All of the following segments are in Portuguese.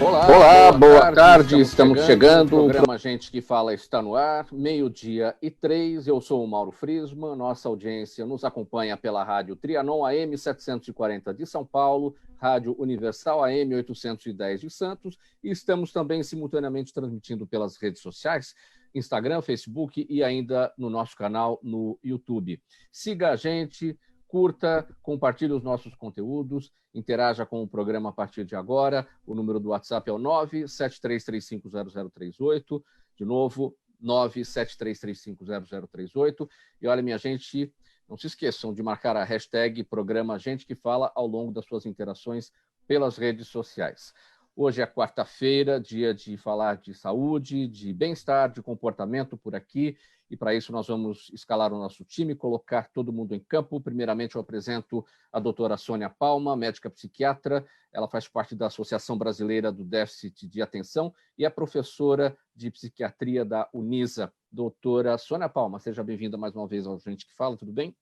Olá, boa tarde. Estamos chegando. O programa Gente que Fala está no ar, 12:03. Eu sou o Mauro Friesman. Nossa audiência nos acompanha pela Rádio Trianon AM 740 de São Paulo, Rádio Universal AM 810 de Santos, e estamos também simultaneamente transmitindo pelas redes sociais, Instagram, Facebook e ainda no nosso canal no YouTube. Siga a gente, curta, compartilhe os nossos conteúdos, interaja com o programa a partir de agora. O número do WhatsApp é o 973350038. De novo, 973350038. E olha, minha gente, não se esqueçam de marcar a hashtag Programa Gente que Fala ao longo das suas interações pelas redes sociais. Hoje é quarta-feira, dia de falar de saúde, de bem-estar, de comportamento por aqui. E para isso nós vamos escalar o nosso time, colocar todo mundo em campo. Primeiramente eu apresento a doutora Sônia Palma, médica psiquiatra. Ela faz parte da Associação Brasileira do Déficit de Atenção e é professora de psiquiatria da Unisa. Doutora Sônia Palma, seja bem-vinda mais uma vez ao Gente que Fala, tudo bem?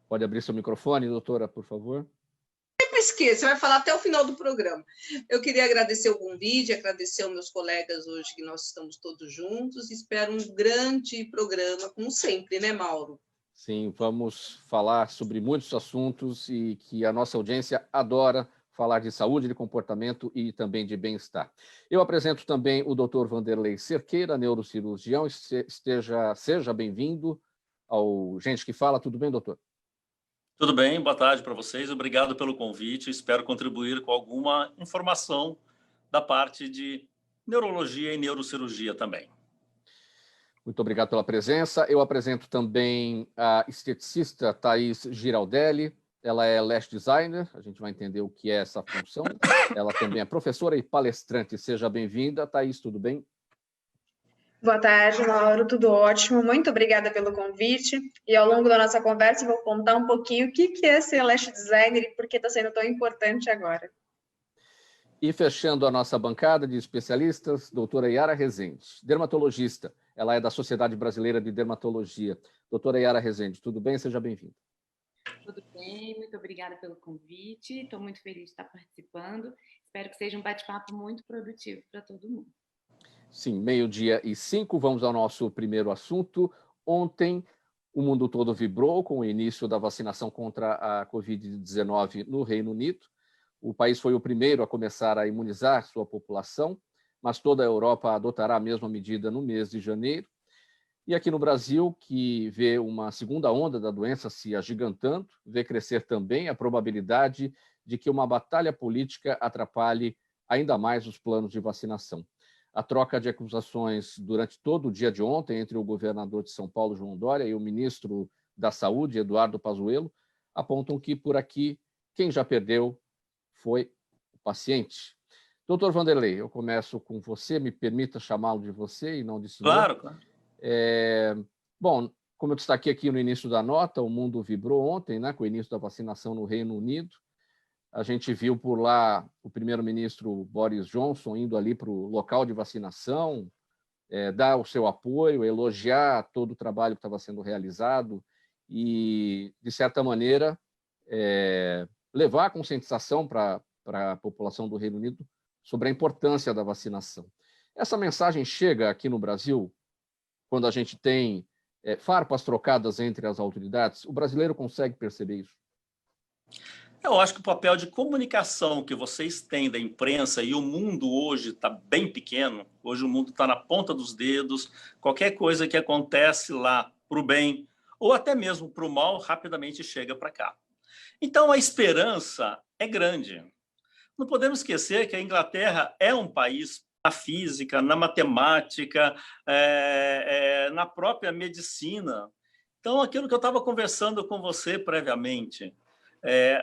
Pode abrir seu microfone, doutora, por favor. Esqueça, você vai falar até o final do programa. Eu queria agradecer o convite, agradecer aos meus colegas hoje, que nós estamos todos juntos. Espero um grande programa, como sempre, né, Mauro? Sim, vamos falar sobre muitos assuntos e que a nossa audiência adora falar de saúde, de comportamento e também de bem-estar. Eu apresento também o Dr. Vanderlei Cerqueira, neurocirurgião. Seja bem-vindo ao Gente que Fala. Tudo bem, doutor? Tudo bem, boa tarde para vocês. Obrigado pelo convite. Espero contribuir com alguma informação da parte de neurologia e neurocirurgia também. Muito obrigado pela presença. Eu apresento também a esteticista Thaís Giraldelli. Ela é lash designer, a gente vai entender o que é essa função. Ela também é professora e palestrante. Seja bem-vinda, Thaís, tudo bem? Boa tarde, Mauro, tudo ótimo. Muito obrigada pelo convite. E ao longo da nossa conversa, eu vou contar um pouquinho o que é ser lash designer e por que está sendo tão importante agora. E fechando a nossa bancada de especialistas, doutora Yara Rezende, dermatologista. Ela é da Sociedade Brasileira de Dermatologia. Doutora Yara Rezende, tudo bem? Seja bem-vinda. Tudo bem, muito obrigada pelo convite. Estou muito feliz de estar participando. Espero que seja um bate-papo muito produtivo para todo mundo. Sim, 12:05, vamos ao nosso primeiro assunto. Ontem, o mundo todo vibrou com o início da vacinação contra a Covid-19 no Reino Unido. O país foi o primeiro a começar a imunizar sua população, mas toda a Europa adotará a mesma medida no mês de janeiro. E aqui no Brasil, que vê uma segunda onda da doença se agigantando, vê crescer também a probabilidade de que uma batalha política atrapalhe ainda mais os planos de vacinação. A troca de acusações durante todo o dia de ontem entre o governador de São Paulo, João Dória, e o ministro da Saúde, Eduardo Pazuello, apontam que, por aqui, quem já perdeu foi o paciente. Doutor Vanderlei, eu começo com você, me permita chamá-lo de você e não de senhor. Claro. Bom, como eu destaquei aqui no início da nota, o mundo vibrou ontem, né, com o início da vacinação no Reino Unido. A gente viu por lá o primeiro-ministro Boris Johnson indo ali para o local de vacinação, dar o seu apoio, elogiar todo o trabalho que estava sendo realizado e, de certa maneira, levar a conscientização para a população do Reino Unido sobre a importância da vacinação. Essa mensagem chega aqui no Brasil quando a gente tem farpas trocadas entre as autoridades. O brasileiro consegue perceber isso? Eu acho que o papel de comunicação que vocês têm da imprensa, e o mundo hoje está bem pequeno, hoje o mundo está na ponta dos dedos, qualquer coisa que acontece lá para o bem, ou até mesmo para o mal, rapidamente chega para cá. Então a esperança é grande. Não podemos esquecer que a Inglaterra é um país na física, na matemática, na própria medicina. Então, aquilo que eu estava conversando com você previamente,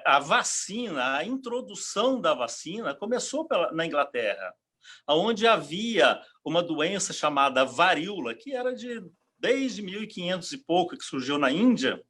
a vacina, a introdução da vacina começou na Inglaterra, onde havia uma doença chamada varíola, que era desde 1500 e pouco, que surgiu na Índia.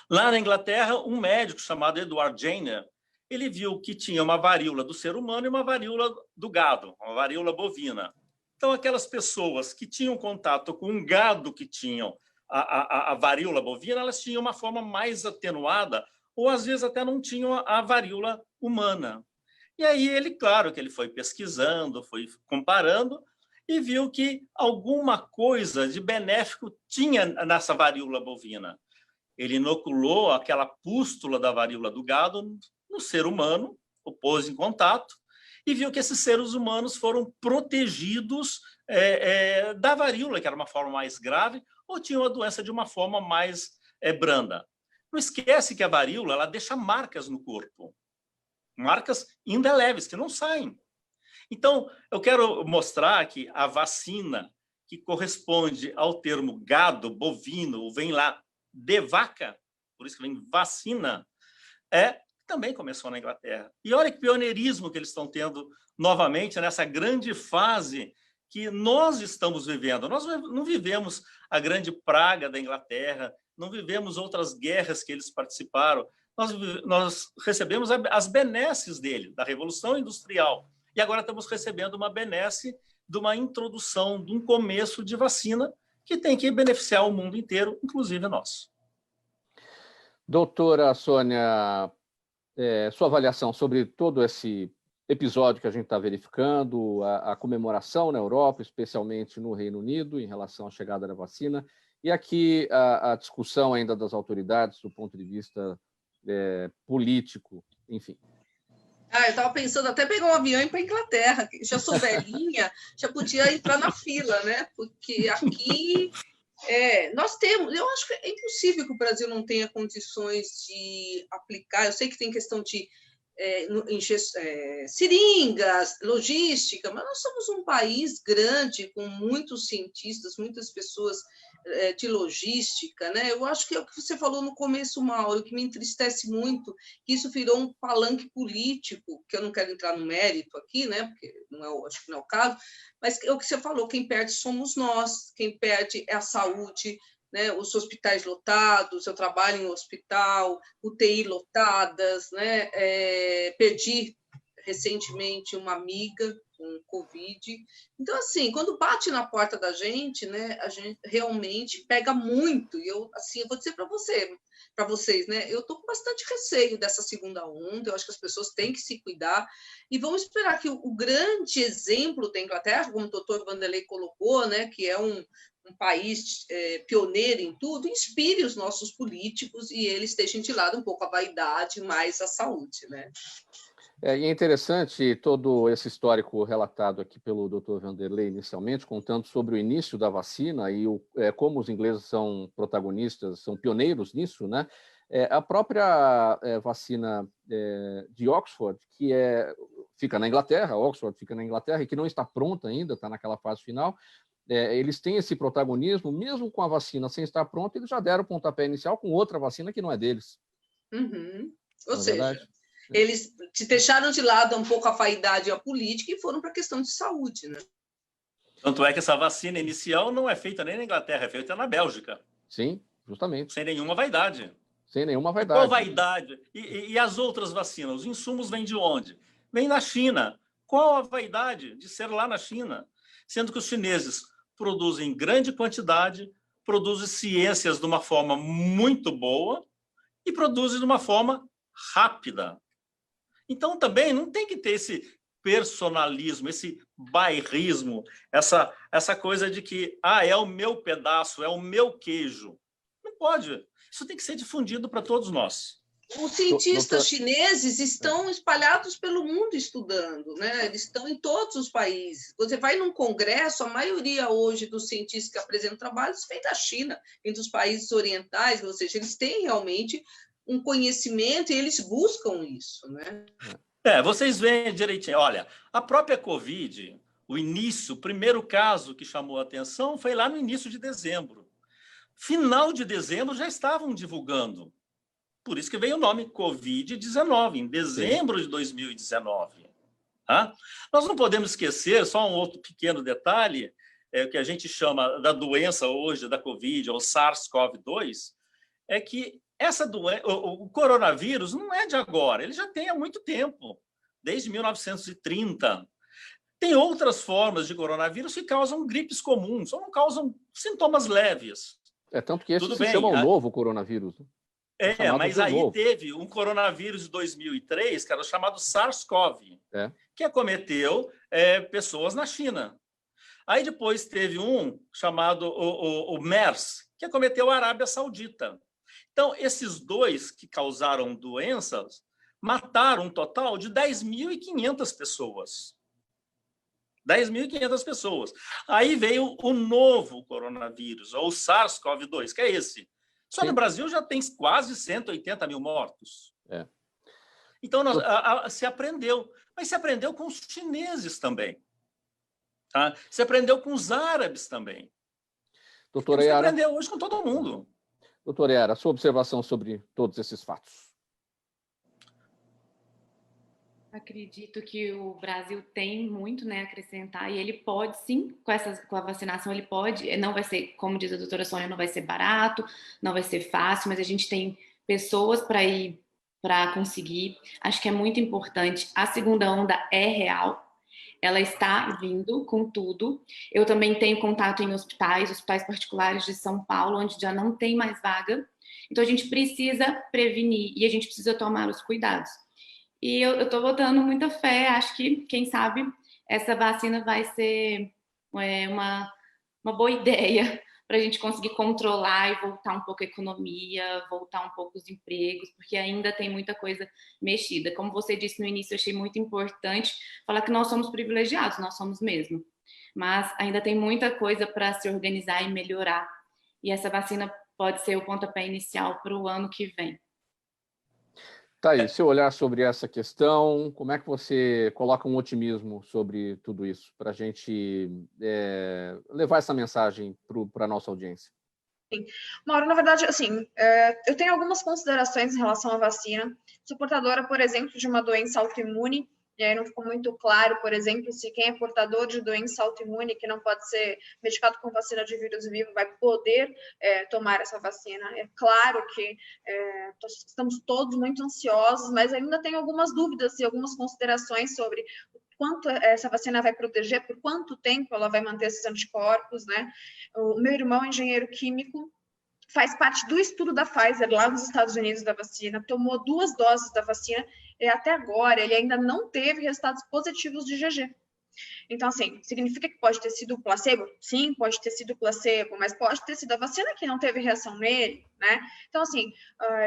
Lá na Inglaterra, um médico chamado Edward Jenner, ele viu que tinha uma varíola do ser humano e uma varíola do gado, uma varíola bovina. Então, aquelas pessoas que tinham contato com um gado que tinham a varíola bovina, elas tinham uma forma mais atenuada, ou às vezes até não tinham a varíola humana. E aí ele, claro, que ele foi pesquisando, foi comparando e viu que alguma coisa de benéfico tinha nessa varíola bovina. Ele inoculou aquela pústula da varíola do gado no ser humano, o pôs em contato, e viu que esses seres humanos foram protegidos da varíola, que era uma forma mais grave, ou tinham a doença de uma forma mais branda. Não esquece que a varíola ela deixa marcas no corpo, marcas indeléveis, que não saem. Então, eu quero mostrar que a vacina, que corresponde ao termo gado, bovino, vem lá de vaca, por isso que vem vacina, também começou na Inglaterra. E olha que pioneirismo que eles estão tendo novamente nessa grande fase que nós estamos vivendo. Nós não vivemos a grande praga da Inglaterra, não vivemos outras guerras que eles participaram. Nós recebemos as benesses dele, da Revolução Industrial. E agora estamos recebendo uma benesse de uma introdução, de um começo de vacina que tem que beneficiar o mundo inteiro, inclusive nós. Doutora Sônia, sua avaliação sobre todo esse episódio que a gente está verificando, a comemoração na Europa, especialmente no Reino Unido, em relação à chegada da vacina, e aqui a discussão ainda das autoridades do ponto de vista político, enfim. Eu estava pensando até pegar um avião e ir para a Inglaterra, que já sou velhinha, já podia entrar na fila, né? Porque aqui nós temos, eu acho que é impossível que o Brasil não tenha condições de aplicar. Eu sei que tem questão de seringas, logística, mas nós somos um país grande, com muitos cientistas, muitas pessoas de logística, né? Eu acho que é o que você falou no começo, Mauro, que me entristece muito, que isso virou um palanque político, que eu não quero entrar no mérito aqui, né? Porque acho que não é o caso, mas é o que você falou, quem perde somos nós, quem perde é a saúde, né, os hospitais lotados, eu trabalho em um hospital, UTI lotadas, né, perdi recentemente uma amiga com Covid. Então, assim, quando bate na porta da gente, né, a gente realmente pega muito. E eu vou dizer para vocês, né, eu estou com bastante receio dessa segunda onda, eu acho que as pessoas têm que se cuidar, e vamos esperar que o grande exemplo da Inglaterra, como o doutor Vanderlei colocou, né, que é um país pioneiro em tudo, inspire os nossos políticos e eles deixem de lado um pouco a vaidade, mais a saúde, né? E é interessante todo esse histórico relatado aqui pelo Dr. Vanderlei inicialmente, contando sobre o início da vacina e como os ingleses são protagonistas, são pioneiros nisso, né? A própria vacina de Oxford, que fica na Inglaterra, Oxford fica na Inglaterra e que não está pronta ainda, está naquela fase final. Eles têm esse protagonismo, mesmo com a vacina sem estar pronta, eles já deram o pontapé inicial com outra vacina que não é deles. Uhum. Ou seja, eles te deixaram de lado um pouco a vaidade e a política e foram para a questão de saúde, né? Tanto é que essa vacina inicial não é feita nem na Inglaterra, é feita na Bélgica. Sim, justamente. Sem nenhuma vaidade. Sem nenhuma vaidade. Qual vaidade? E as outras vacinas? Os insumos vêm de onde? Vem da China. Qual a vaidade de ser lá na China? Sendo que os chineses produzem em grande quantidade, produzem ciências de uma forma muito boa e produzem de uma forma rápida. Então, também não tem que ter esse personalismo, esse bairrismo, essa coisa de que é o meu pedaço, é o meu queijo. Não pode. Isso tem que ser difundido para todos nós. Os cientistas chineses estão espalhados pelo mundo estudando, né? Eles estão em todos os países. Você vai num congresso, a maioria hoje dos cientistas que apresentam trabalhos vem da China, vem dos países orientais, ou seja, eles têm realmente um conhecimento e eles buscam isso, né? Vocês veem direitinho. Olha, a própria Covid, o primeiro caso que chamou a atenção foi lá no início de dezembro. Final de dezembro já estavam divulgando. Por isso que veio o nome Covid-19, em dezembro de 2019. Nós não podemos esquecer, só um outro pequeno detalhe, que a gente chama da doença hoje, da Covid, ou SARS-CoV-2, é que essa doença, o coronavírus não é de agora, ele já tem há muito tempo, desde 1930. Tem outras formas de coronavírus que causam gripes comuns, ou não causam sintomas leves. Tanto que esse se chama o novo coronavírus. Mas aí teve um coronavírus de 2003, que era o chamado SARS-CoV, que acometeu pessoas na China. Aí depois teve um chamado o MERS, que acometeu a Arábia Saudita. Então, esses dois que causaram doenças mataram um total de 10.500 pessoas. 10.500 pessoas. Aí veio o novo coronavírus, ou o SARS-CoV-2, que é esse. Só no Brasil já tem quase 180 mil mortos. Então, se aprendeu. Mas se aprendeu com os chineses também. Tá? Se aprendeu com os árabes também. Doutora se Yara, aprendeu hoje com todo mundo. Doutora Yara, a sua observação sobre todos esses fatos. Acredito que o Brasil tem muito, né, a acrescentar, e ele pode, sim, com a vacinação, ele pode, não vai ser, como diz a doutora Sônia, não vai ser barato, não vai ser fácil, mas a gente tem pessoas para conseguir. Acho que é muito importante. A segunda onda é real, ela está vindo com tudo. Eu também tenho contato em hospitais particulares de São Paulo, onde já não tem mais vaga. Então, a gente precisa prevenir e a gente precisa tomar os cuidados. E eu estou botando muita fé, acho que, quem sabe, essa vacina vai ser uma boa ideia para a gente conseguir controlar e voltar um pouco a economia, voltar um pouco os empregos, porque ainda tem muita coisa mexida. Como você disse no início, eu achei muito importante falar que nós somos privilegiados, nós somos mesmo. Mas ainda tem muita coisa para se organizar e melhorar. E essa vacina pode ser o pontapé inicial para o ano que vem. Tá aí, seu olhar sobre essa questão, como é que você coloca um otimismo sobre tudo isso, para a gente levar essa mensagem para a nossa audiência? Sim. Mauro, na verdade, assim, eu tenho algumas considerações em relação à vacina. Sou portadora, por exemplo, de uma doença autoimune, e aí não ficou muito claro, por exemplo, se quem é portador de doença autoimune, que não pode ser medicado com vacina de vírus vivo, vai poder tomar essa vacina. É claro que estamos todos muito ansiosos, mas ainda tenho algumas dúvidas e algumas considerações sobre quanto essa vacina vai proteger, por quanto tempo ela vai manter esses anticorpos, né? O meu irmão, engenheiro químico, faz parte do estudo da Pfizer lá nos Estados Unidos da vacina, tomou 2 doses da vacina e até agora ele ainda não teve resultados positivos de IgG. Então, assim, significa que pode ter sido placebo? Sim, pode ter sido placebo, mas pode ter sido a vacina que não teve reação nele, né? Então, assim,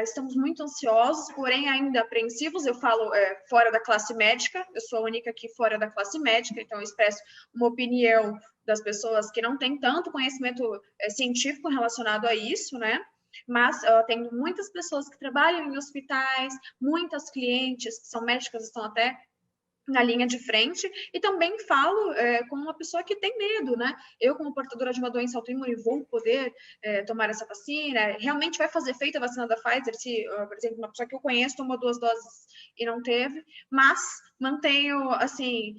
estamos muito ansiosos, porém ainda apreensivos. Eu falo fora da classe médica, eu sou a única aqui fora da classe médica, então eu expresso uma opinião das pessoas que não têm tanto conhecimento científico relacionado a isso, né? Mas tenho muitas pessoas que trabalham em hospitais, muitas clientes que são médicas, estão até na linha de frente, e também falo com uma pessoa que tem medo, né? Eu, como portadora de uma doença autoimune, vou poder tomar essa vacina? Realmente vai fazer efeito a vacina da Pfizer se, por exemplo, uma pessoa que eu conheço tomou 2 doses e não teve, mas mantenho, assim,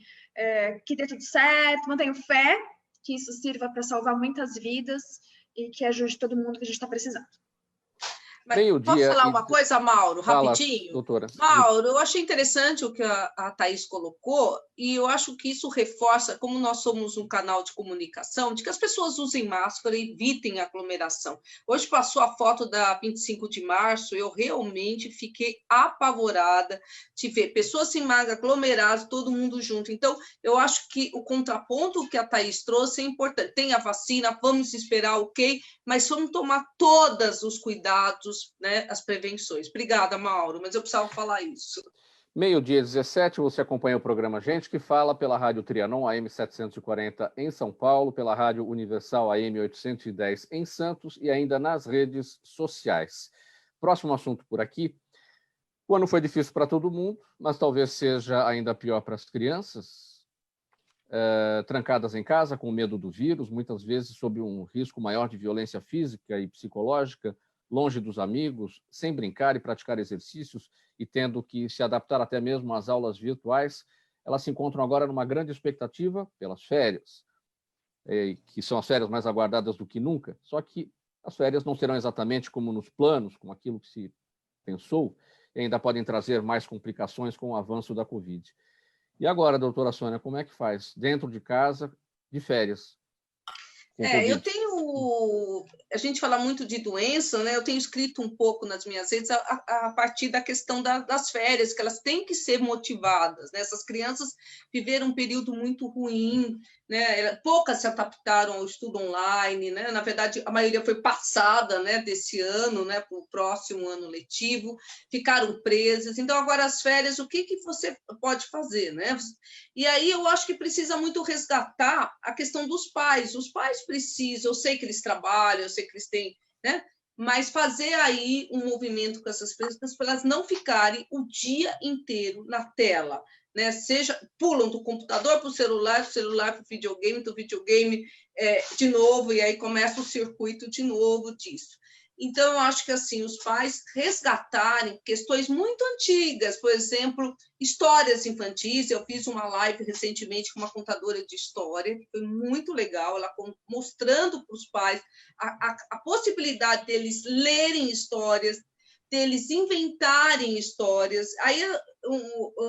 que dê tudo certo, mantenho fé que isso sirva para salvar muitas vidas e que ajude todo mundo que a gente está precisando. Posso falar uma coisa, Mauro, rapidinho? Fala, doutora. Mauro, eu achei interessante o que a Thaís colocou, e eu acho que isso reforça, como nós somos um canal de comunicação, de que as pessoas usem máscara e evitem aglomeração. Hoje passou a foto da 25 de março, eu realmente fiquei apavorada de ver pessoas sem máscara, aglomeradas, todo mundo junto. Então, eu acho que o contraponto que a Thaís trouxe é importante. Tem a vacina, vamos esperar, ok, mas vamos tomar todos os cuidados, né, as prevenções. Obrigada, Mauro, mas eu precisava falar isso. 12h17, você acompanha o programa Gente que Fala pela Rádio Trianon, AM 740 em São Paulo, pela Rádio Universal AM 810 em Santos e ainda nas redes sociais. Próximo assunto por aqui. O ano foi difícil para todo mundo, mas talvez seja ainda pior para as crianças, trancadas em casa com medo do vírus, muitas vezes sob um risco maior de violência física e psicológica, longe dos amigos, sem brincar e praticar exercícios e tendo que se adaptar até mesmo às aulas virtuais. Elas se encontram agora numa grande expectativa pelas férias, que são as férias mais aguardadas do que nunca, só que as férias não serão exatamente como nos planos, como aquilo que se pensou, e ainda podem trazer mais complicações com o avanço da Covid. E agora, doutora Sônia, como é que faz? Dentro de casa, de férias? Eu tenho a gente fala muito de doença, né? Eu tenho escrito um pouco nas minhas redes a partir da questão das férias, que elas têm que ser motivadas, né? Essas crianças viveram um período muito ruim, né? Poucas se adaptaram ao estudo online, né? Na verdade, a maioria foi passada, né, desse ano, né, para o próximo ano letivo, ficaram presas. Então, agora as férias, o que você pode fazer, né? E aí eu acho que precisa muito resgatar a questão dos pais. Os pais precisam, eu sei que eles trabalham, eu sei que eles têm, né? Mas fazer aí um movimento com essas crianças para elas não ficarem o dia inteiro na tela, né? Pulam do computador para o celular para o videogame, do videogame de novo, e aí começa o circuito de novo disso. Então, eu acho que assim, os pais resgatarem questões muito antigas, por exemplo, histórias infantis. Eu fiz uma live recentemente com uma contadora de história, que foi muito legal, ela mostrando para os pais a possibilidade deles lerem histórias, deles inventarem histórias. Aí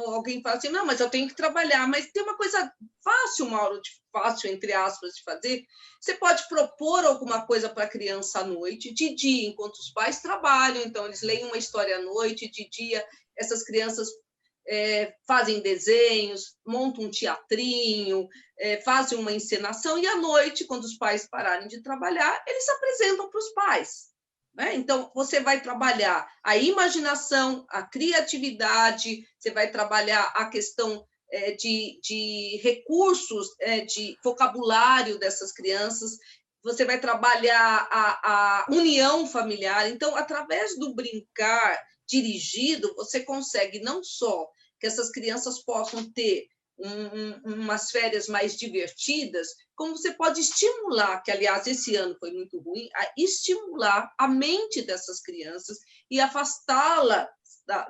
alguém fala assim, não, mas eu tenho que trabalhar. Mas tem uma coisa fácil, Mauro, fácil, entre aspas, de fazer. Você pode propor alguma coisa para a criança à noite, de dia, enquanto os pais trabalham. Então, eles leem uma história à noite, de dia, essas crianças fazem desenhos, montam um teatrinho, fazem uma encenação, e à noite, quando os pais pararem de trabalhar, eles se apresentam para os pais. Né? Então, você vai trabalhar a imaginação, a criatividade, você vai trabalhar a questão de recursos, de vocabulário dessas crianças, você vai trabalhar a união familiar. Então, através do brincar dirigido, você consegue não só que essas crianças possam ter umas férias mais divertidas, como você pode estimular, que, aliás, esse ano foi muito ruim, a estimular a mente dessas crianças e afastá-la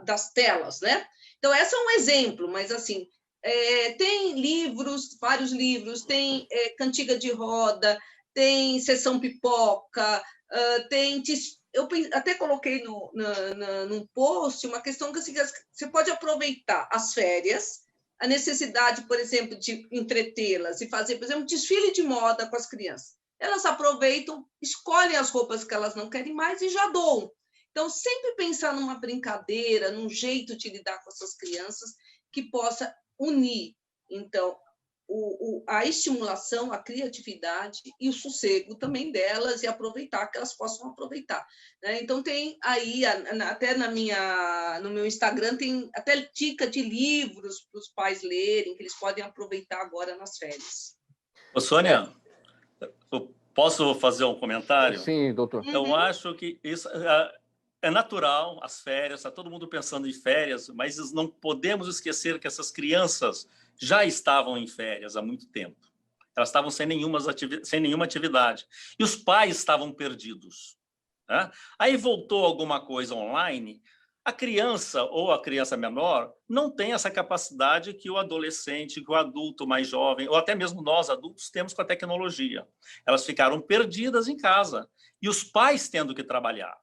das telas, né? Então, esse é um exemplo, mas, assim, tem livros, vários livros, tem cantiga de roda, tem sessão pipoca, tem... Eu até coloquei num post uma questão que você pode aproveitar as férias, a necessidade, por exemplo, de entretê-las e fazer, por exemplo, um desfile de moda com as crianças. Elas aproveitam, escolhem as roupas que elas não querem mais e já doam. Então, sempre pensar numa brincadeira, num jeito de lidar com essas crianças que possa unir, então, a estimulação, a criatividade e o sossego também delas, e aproveitar, que elas possam aproveitar. Né? Então, tem aí, até no meu Instagram, tem até dica de livros para os pais lerem, que eles podem aproveitar agora nas férias. Ô, Sônia, eu posso fazer um comentário? Sim, doutor. Eu acho que isso é natural, as férias, está todo mundo pensando em férias, mas não podemos esquecer que essas crianças já estavam em férias há muito tempo. Elas estavam sem nenhuma atividade. E os pais estavam perdidos. Né? Aí voltou alguma coisa online, a criança ou a criança menor não tem essa capacidade que o adolescente, que o adulto mais jovem, ou até mesmo nós adultos temos com a tecnologia. Elas ficaram perdidas em casa. E os pais tendo que trabalhar.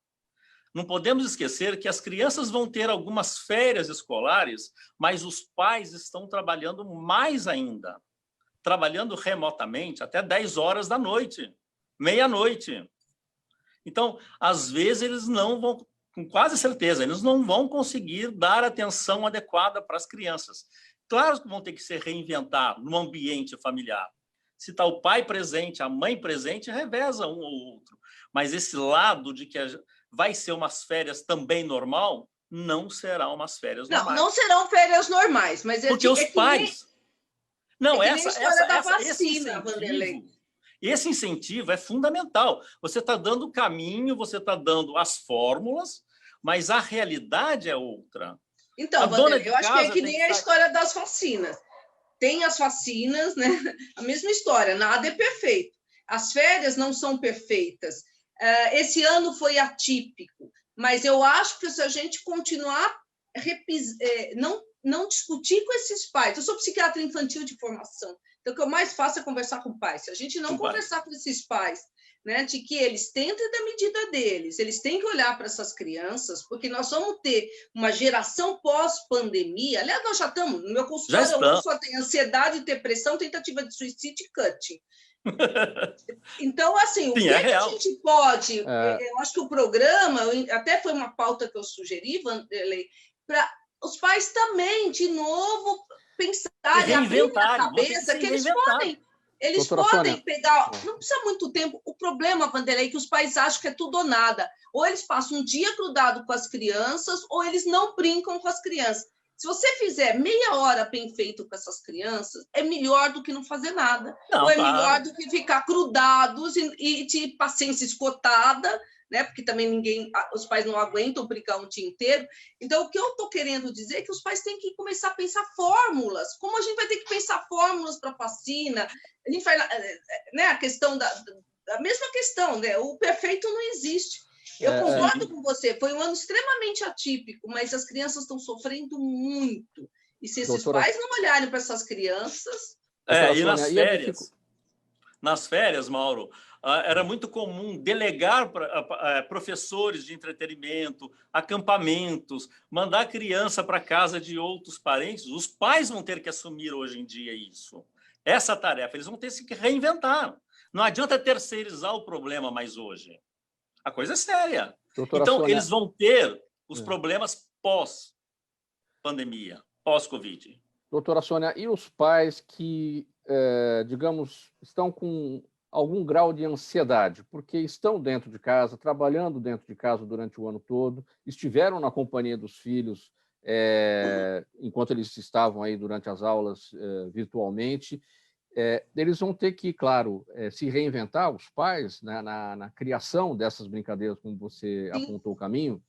Não podemos esquecer que as crianças vão ter algumas férias escolares, mas os pais estão trabalhando mais ainda, trabalhando remotamente até 10 horas da noite, meia-noite. Então, às vezes, eles não vão, com quase certeza, eles não vão conseguir dar atenção adequada para as crianças. Claro que vão ter que se reinventar no ambiente familiar. Se está o pai presente, a mãe presente, reveza um ou outro. Mas esse lado de que vai ser umas férias também normal, não serão umas férias normais. Não serão férias normais, mas porque os pais... Não, esse incentivo é fundamental. Você está dando o caminho, você está dando as fórmulas, mas a realidade é outra. Então, Vanderlei, eu acho que é que nem a história das vacinas. Tem as vacinas, né? A mesma história, nada é perfeito. As férias não são perfeitas. Esse ano foi atípico, mas eu acho que se a gente continuar, não discutir com esses pais... Eu sou psiquiatra infantil de formação, então o que eu mais faço é conversar com pais. Se a gente não conversar com esses pais, né, de que eles tentem da medida deles, eles têm que olhar para essas crianças, porque nós vamos ter uma geração pós-pandemia. Aliás, nós já estamos, no meu consultório, eu só tenho ansiedade, depressão, tentativa de suicídio e cutting. Então, assim, o Sim, que, é que a real. gente pode... Eu acho que o programa, até foi uma pauta que eu sugeri, Vanderlei, para os pais também, de novo, Se pensarem, abrirem a reinventarem, vão ter que cabeça, se que eles reinventar. Doutora podem Sônia. pegar... Não precisa muito tempo. O problema, Vanderlei, é que os pais acham que é tudo ou nada. Ou eles passam um dia grudado com as crianças, ou eles não brincam com as crianças. Se você fizer meia hora bem feito com essas crianças, é melhor do que não fazer nada. Não, Ou é claro. melhor do que ficar grudados e de paciência esgotada, né? Porque também os pais não aguentam brincar um dia inteiro. Então, o que eu estou querendo dizer é que os pais têm que começar a pensar fórmulas. Como a gente vai ter que pensar fórmulas para vacina? A gente vai, né? A questão da mesma questão, né? O perfeito não existe. Eu concordo com você, foi um ano extremamente atípico, mas as crianças estão sofrendo muito. E se esses pais não olharem para essas crianças... E nas férias, Mauro, era muito comum delegar para professores de entretenimento, acampamentos, mandar a criança para casa de outros parentes. Os pais vão ter que assumir hoje em dia isso. Essa tarefa, eles vão ter que reinventar. Não adianta terceirizar o problema mais hoje. A coisa é séria. Doutora então, Sônia, eles vão ter os problemas pós-pandemia, pós-Covid. Doutora Sônia, e os pais que, digamos, estão com algum grau de ansiedade, porque estão dentro de casa, trabalhando dentro de casa durante o ano todo, estiveram na companhia dos filhos enquanto eles estavam aí durante as aulas virtualmente, eles vão ter que, claro, se reinventar, os pais, né, na criação dessas brincadeiras, como você apontou o caminho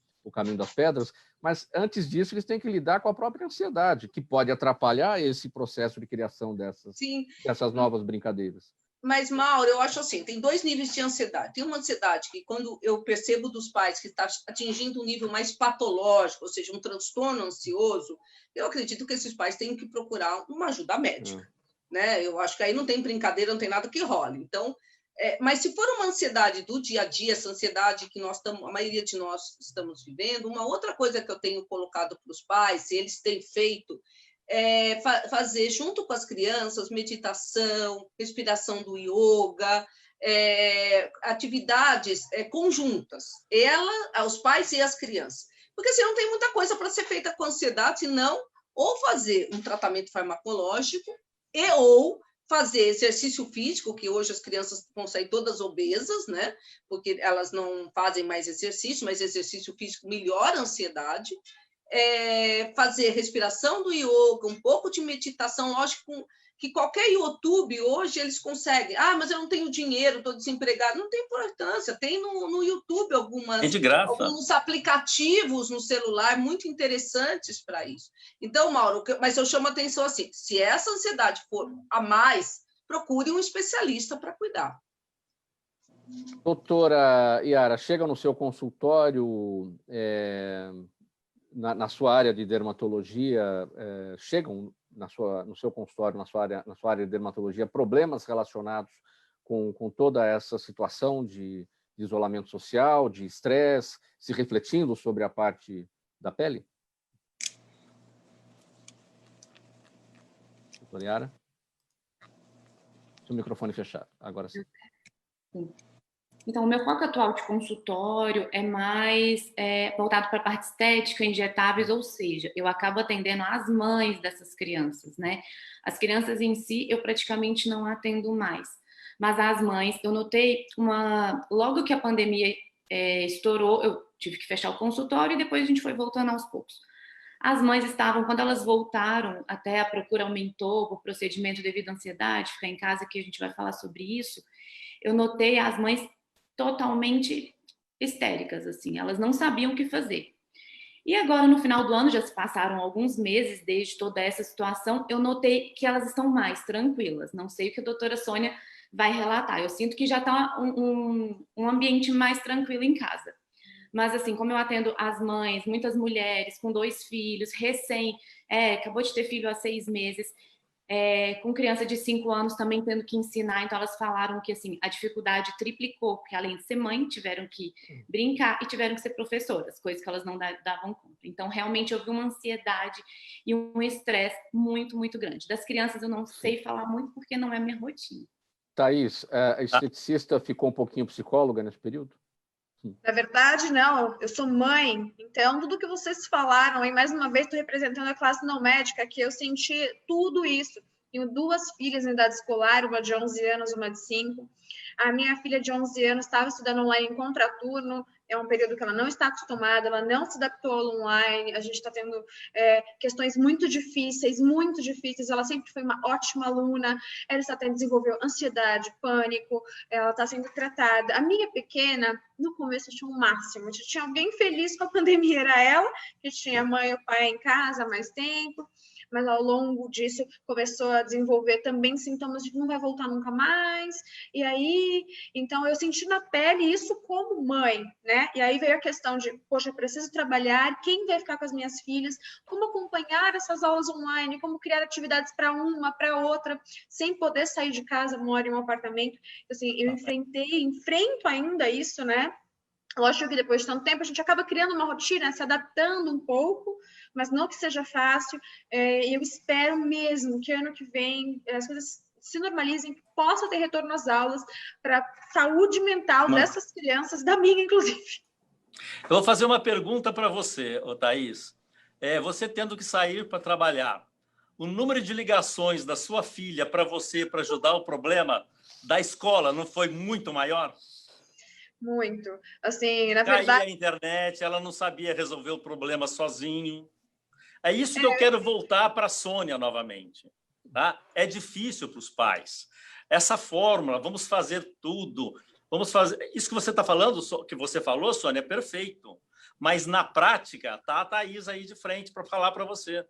das pedras, mas antes disso eles têm que lidar com a própria ansiedade, que pode atrapalhar esse processo de criação dessas novas brincadeiras. Mas, Mauro, eu acho assim, tem dois níveis de ansiedade. Tem uma ansiedade que, quando eu percebo dos pais que está atingindo um nível mais patológico, ou seja, um transtorno ansioso, eu acredito que esses pais têm que procurar uma ajuda médica. Né? Eu acho que aí não tem brincadeira, não tem nada que role. Então, mas se for uma ansiedade do dia a dia, essa ansiedade que a maioria de nós estamos vivendo, uma outra coisa que eu tenho colocado para os pais, se eles têm feito, fazer junto com as crianças meditação, respiração do yoga, atividades conjuntas, os pais e as crianças. Porque assim, não tem muita coisa para ser feita com ansiedade, senão ou fazer um tratamento farmacológico ou fazer exercício físico, que hoje as crianças vão sair todas obesas, né? Porque elas não fazem mais exercício, mas exercício físico melhora a ansiedade. Fazer respiração do yoga, um pouco de meditação, lógico que qualquer YouTube hoje eles conseguem. Mas eu não tenho dinheiro, estou desempregado. Não tem importância, tem no YouTube alguns aplicativos no celular muito interessantes para isso. Então, Mauro, mas eu chamo a atenção assim, se essa ansiedade for a mais, procure um especialista para cuidar. Doutora Yara, chega no seu consultório, na sua área de dermatologia, chegam no seu consultório, na sua área de dermatologia, problemas relacionados com toda essa situação de isolamento social, de estresse, se refletindo sobre a parte da pele? Doutora Yara? Seu microfone fechado, agora sim. Sim. Então, o meu foco atual de consultório é mais voltado para a parte estética, injetáveis, ou seja, eu acabo atendendo as mães dessas crianças, né? As crianças em si, eu praticamente não atendo mais. Mas as mães, eu notei logo que a pandemia estourou, eu tive que fechar o consultório e depois a gente foi voltando aos poucos. As mães estavam, quando elas voltaram, até a procura aumentou, o procedimento devido à ansiedade, ficar em casa, que a gente vai falar sobre isso, eu notei as mães totalmente histéricas, assim, elas não sabiam o que fazer. E agora, no final do ano, já se passaram alguns meses desde toda essa situação, eu notei que elas estão mais tranquilas. Não sei o que a doutora Sônia vai relatar. Eu sinto que já está um ambiente mais tranquilo em casa. Mas, assim, como eu atendo as mães, muitas mulheres com 2 filhos, acabou de ter filho há 6 meses, com criança de 5 anos também tendo que ensinar, então elas falaram que assim, a dificuldade triplicou, porque além de ser mãe, tiveram que brincar e tiveram que ser professoras, coisas que elas não davam conta. Então, realmente, eu vi uma ansiedade e um estresse muito, muito grande. Das crianças eu não sei falar muito porque não é minha rotina. Thaís, a esteticista ficou um pouquinho psicóloga nesse período? Na verdade, não, eu sou mãe, então tudo que vocês falaram, e mais uma vez estou representando a classe não médica, que eu senti tudo isso. Tenho 2 filhas em idade escolar, uma de 11 anos, uma de 5. A minha filha de 11 anos estava estudando online em contraturno, é um período que ela não está acostumada, ela não se adaptou ao online, a gente está tendo questões muito difíceis, ela sempre foi uma ótima aluna, ela está tendo, desenvolveu ansiedade, pânico, ela está sendo tratada. A minha pequena, no começo, tinha um máximo, tinha alguém feliz com a pandemia, era ela, que tinha a mãe e o pai em casa há mais tempo, mas ao longo disso começou a desenvolver também sintomas de que não vai voltar nunca mais, e aí, então eu senti na pele isso como mãe, né? E aí veio a questão de, poxa, eu preciso trabalhar, quem vai ficar com as minhas filhas, como acompanhar essas aulas online, como criar atividades para uma, para outra, sem poder sair de casa, moro em um apartamento, assim, eu enfrento ainda isso, né? Lógico que depois de tanto tempo a gente acaba criando uma rotina, se adaptando um pouco, mas não que seja fácil. Eu espero mesmo que ano que vem as coisas se normalizem, que possa ter retorno às aulas para a saúde mental dessas crianças, da minha, inclusive. Eu vou fazer uma pergunta para você, Thaís. Você tendo que sair para trabalhar, o número de ligações da sua filha para você, para ajudar o problema da escola, não foi muito maior? Muito. Assim, na Caía verdade... a internet, ela não sabia resolver o problema sozinho. É isso que eu quero voltar para a Sônia novamente. Tá? É difícil para os pais. Essa fórmula, vamos fazer tudo. Vamos fazer... Isso que você está falando, que você falou, Sônia, é perfeito. Mas, na prática, está a Thaís aí de frente para falar para você.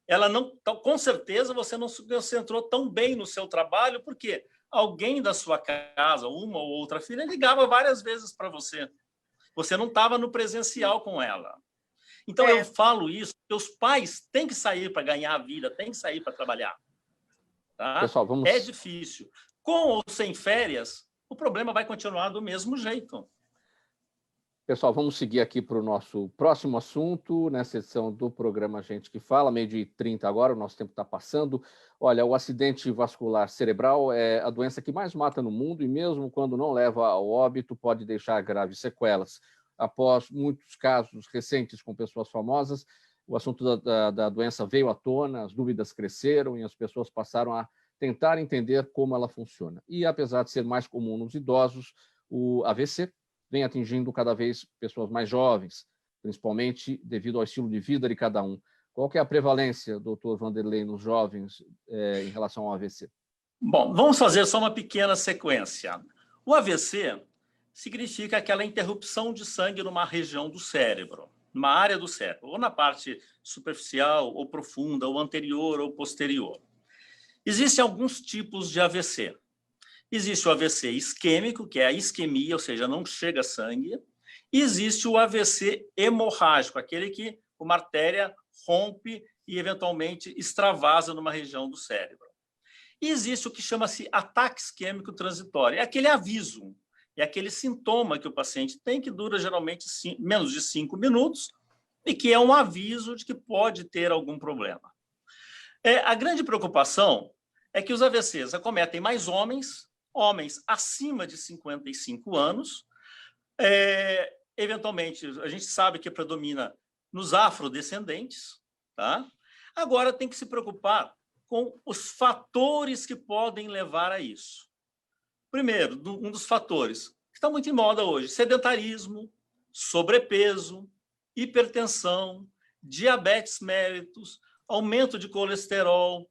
Ela não, com certeza, você não se concentrou tão bem no seu trabalho, porque alguém da sua casa, uma ou outra filha, ligava várias vezes para você. Você não estava no presencial com ela. Então, eu falo isso, que os pais têm que sair para ganhar a vida, têm que sair para trabalhar. Tá? Pessoal, vamos... É difícil. Com ou sem férias, o problema vai continuar do mesmo jeito. Pessoal, vamos seguir aqui para o nosso próximo assunto, nessa edição do programa Gente que Fala, 12h30 agora, o nosso tempo está passando. Olha, o acidente vascular cerebral é a doença que mais mata no mundo e mesmo quando não leva ao óbito, pode deixar graves sequelas. Após muitos casos recentes com pessoas famosas, o assunto da doença veio à tona, as dúvidas cresceram e as pessoas passaram a tentar entender como ela funciona. E apesar de ser mais comum nos idosos, o AVC vem atingindo cada vez pessoas mais jovens, principalmente devido ao estilo de vida de cada um. Qual que é a prevalência, doutor Vanderlei, nos jovens em relação ao AVC? Bom, vamos fazer só uma pequena sequência. O AVC significa aquela interrupção de sangue numa região do cérebro, numa área do cérebro, ou na parte superficial, ou profunda, ou anterior, ou posterior. Existem alguns tipos de AVC. Existe o AVC isquêmico, que é a isquemia, ou seja, não chega sangue. E existe o AVC hemorrágico, aquele que uma artéria rompe e, eventualmente, extravasa numa região do cérebro. E existe o que chama-se ataque isquêmico transitório. É aquele aviso, é aquele sintoma que o paciente tem, que dura geralmente menos de 5 minutos, e que é um aviso de que pode ter algum problema. A grande preocupação é que os AVCs acometem mais homens acima de 55 anos, eventualmente, a gente sabe que predomina nos afrodescendentes, tá? Agora tem que se preocupar com os fatores que podem levar a isso. Primeiro, um dos fatores que está muito em moda hoje, sedentarismo, sobrepeso, hipertensão, diabetes mellitus, aumento de colesterol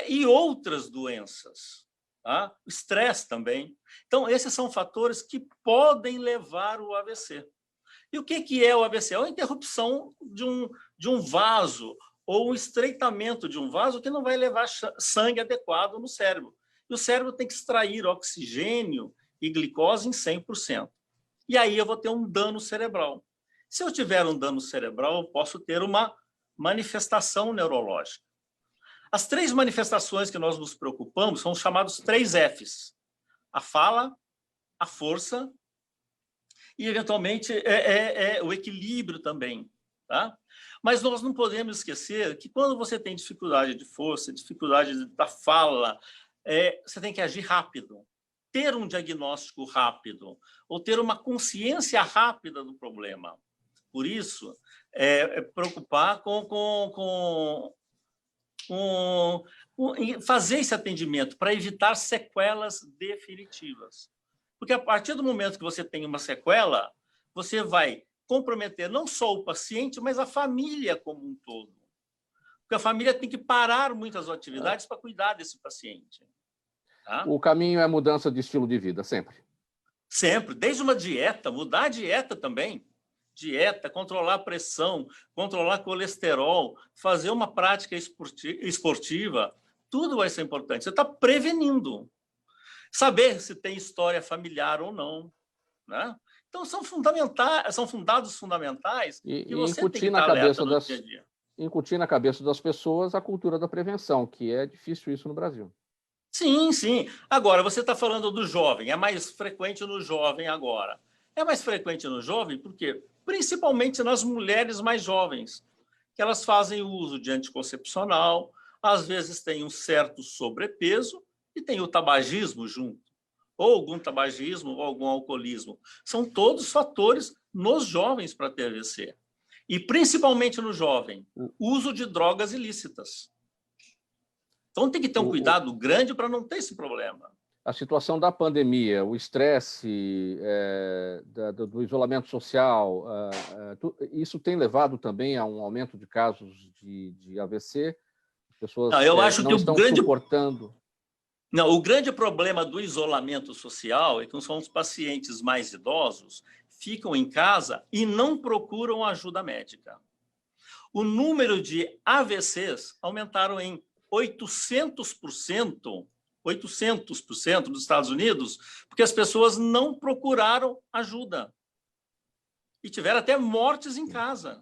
e outras doenças. Tá? O estresse também. Então, esses são fatores que podem levar ao AVC. E o que é o AVC? É uma interrupção de um vaso ou um estreitamento de um vaso que não vai levar sangue adequado no cérebro. E o cérebro tem que extrair oxigênio e glicose em 100%. E aí eu vou ter um dano cerebral. Se eu tiver um dano cerebral, eu posso ter uma manifestação neurológica. As 3 manifestações que nós nos preocupamos são os chamados 3 Fs. A fala, a força e, eventualmente, o equilíbrio também. Tá? Mas nós não podemos esquecer que quando você tem dificuldade de força, dificuldade da fala, você tem que agir rápido. ter um diagnóstico rápido, ou ter uma consciência rápida do problema. Por isso, preocupar em fazer esse atendimento para evitar sequelas definitivas. Porque a partir do momento que você tem uma sequela, você vai comprometer não só o paciente, mas a família como um todo. Porque a família tem que parar muitas atividades para cuidar desse paciente. Tá? O caminho é mudança de estilo de vida, sempre. Sempre, desde uma dieta, mudar a dieta também. Dieta, controlar a pressão, controlar colesterol, fazer uma prática esportiva, tudo vai ser importante. Você está prevenindo. Saber se tem história familiar ou não. Né? Então, são dados fundamentais que você tem que estar alerta no dia a dia. Incutir na cabeça das pessoas a cultura da prevenção, que é difícil isso no Brasil. Sim, sim. Agora, você está falando do jovem, é mais frequente no jovem agora. É mais frequente no jovem porque, principalmente nas mulheres mais jovens, que elas fazem uso de anticoncepcional, às vezes têm um certo sobrepeso e tem o tabagismo junto, ou algum tabagismo ou algum alcoolismo. São todos fatores nos jovens para ter AVC. E, principalmente no jovem, uso de drogas ilícitas. Então, tem que ter um cuidado grande para não ter esse problema. A situação da pandemia, o estresse, do isolamento social, isso tem levado também a um aumento de casos de AVC? As pessoas não estão suportando. Não, o grande problema do isolamento social é que são os pacientes mais idosos ficam em casa e não procuram ajuda médica. O número de AVCs aumentaram em 800% dos Estados Unidos, porque as pessoas não procuraram ajuda. E tiveram até mortes em casa.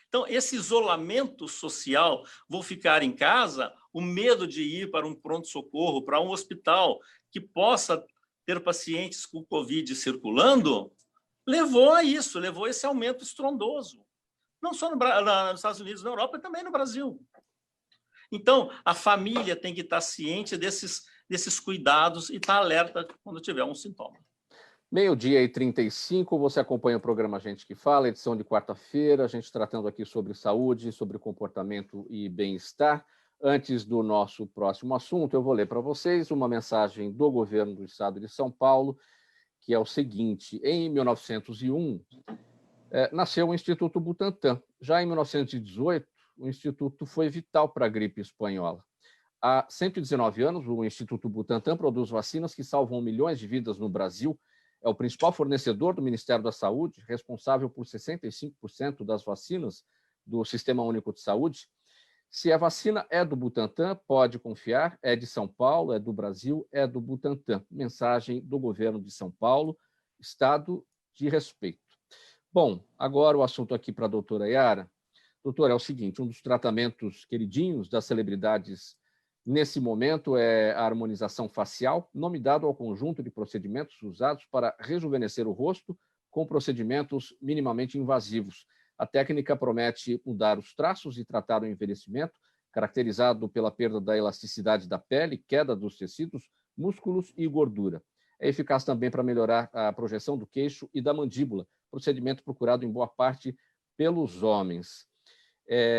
Então, esse isolamento social, vou ficar em casa, o medo de ir para um pronto-socorro, para um hospital que possa ter pacientes com Covid circulando, levou a isso, levou a esse aumento estrondoso. Não só nos Estados Unidos, na Europa, e também no Brasil. Então, a família tem que estar ciente desses cuidados e estar alerta quando tiver um sintoma. 12h35, você acompanha o programa Gente que Fala, edição de quarta-feira, a gente tratando aqui sobre saúde, sobre comportamento e bem-estar. Antes do nosso próximo assunto, eu vou ler para vocês uma mensagem do governo do estado de São Paulo, que é o seguinte: em 1901, nasceu o Instituto Butantan. Já em 1918, o Instituto foi vital para a gripe espanhola. Há 119 anos, o Instituto Butantan produz vacinas que salvam milhões de vidas no Brasil. É o principal fornecedor do Ministério da Saúde, responsável por 65% das vacinas do Sistema Único de Saúde. Se a vacina é do Butantan, pode confiar, é de São Paulo, é do Brasil, é do Butantan. Mensagem do governo de São Paulo, estado de respeito. Bom, agora o assunto aqui para a doutora Yara. Doutora, é o seguinte, um dos tratamentos queridinhos das celebridades nesse momento é a harmonização facial, nome dado ao conjunto de procedimentos usados para rejuvenescer o rosto com procedimentos minimamente invasivos. A técnica promete mudar os traços e tratar o envelhecimento, caracterizado pela perda da elasticidade da pele, queda dos tecidos, músculos e gordura. É eficaz também para melhorar a projeção do queixo e da mandíbula, procedimento procurado em boa parte pelos homens.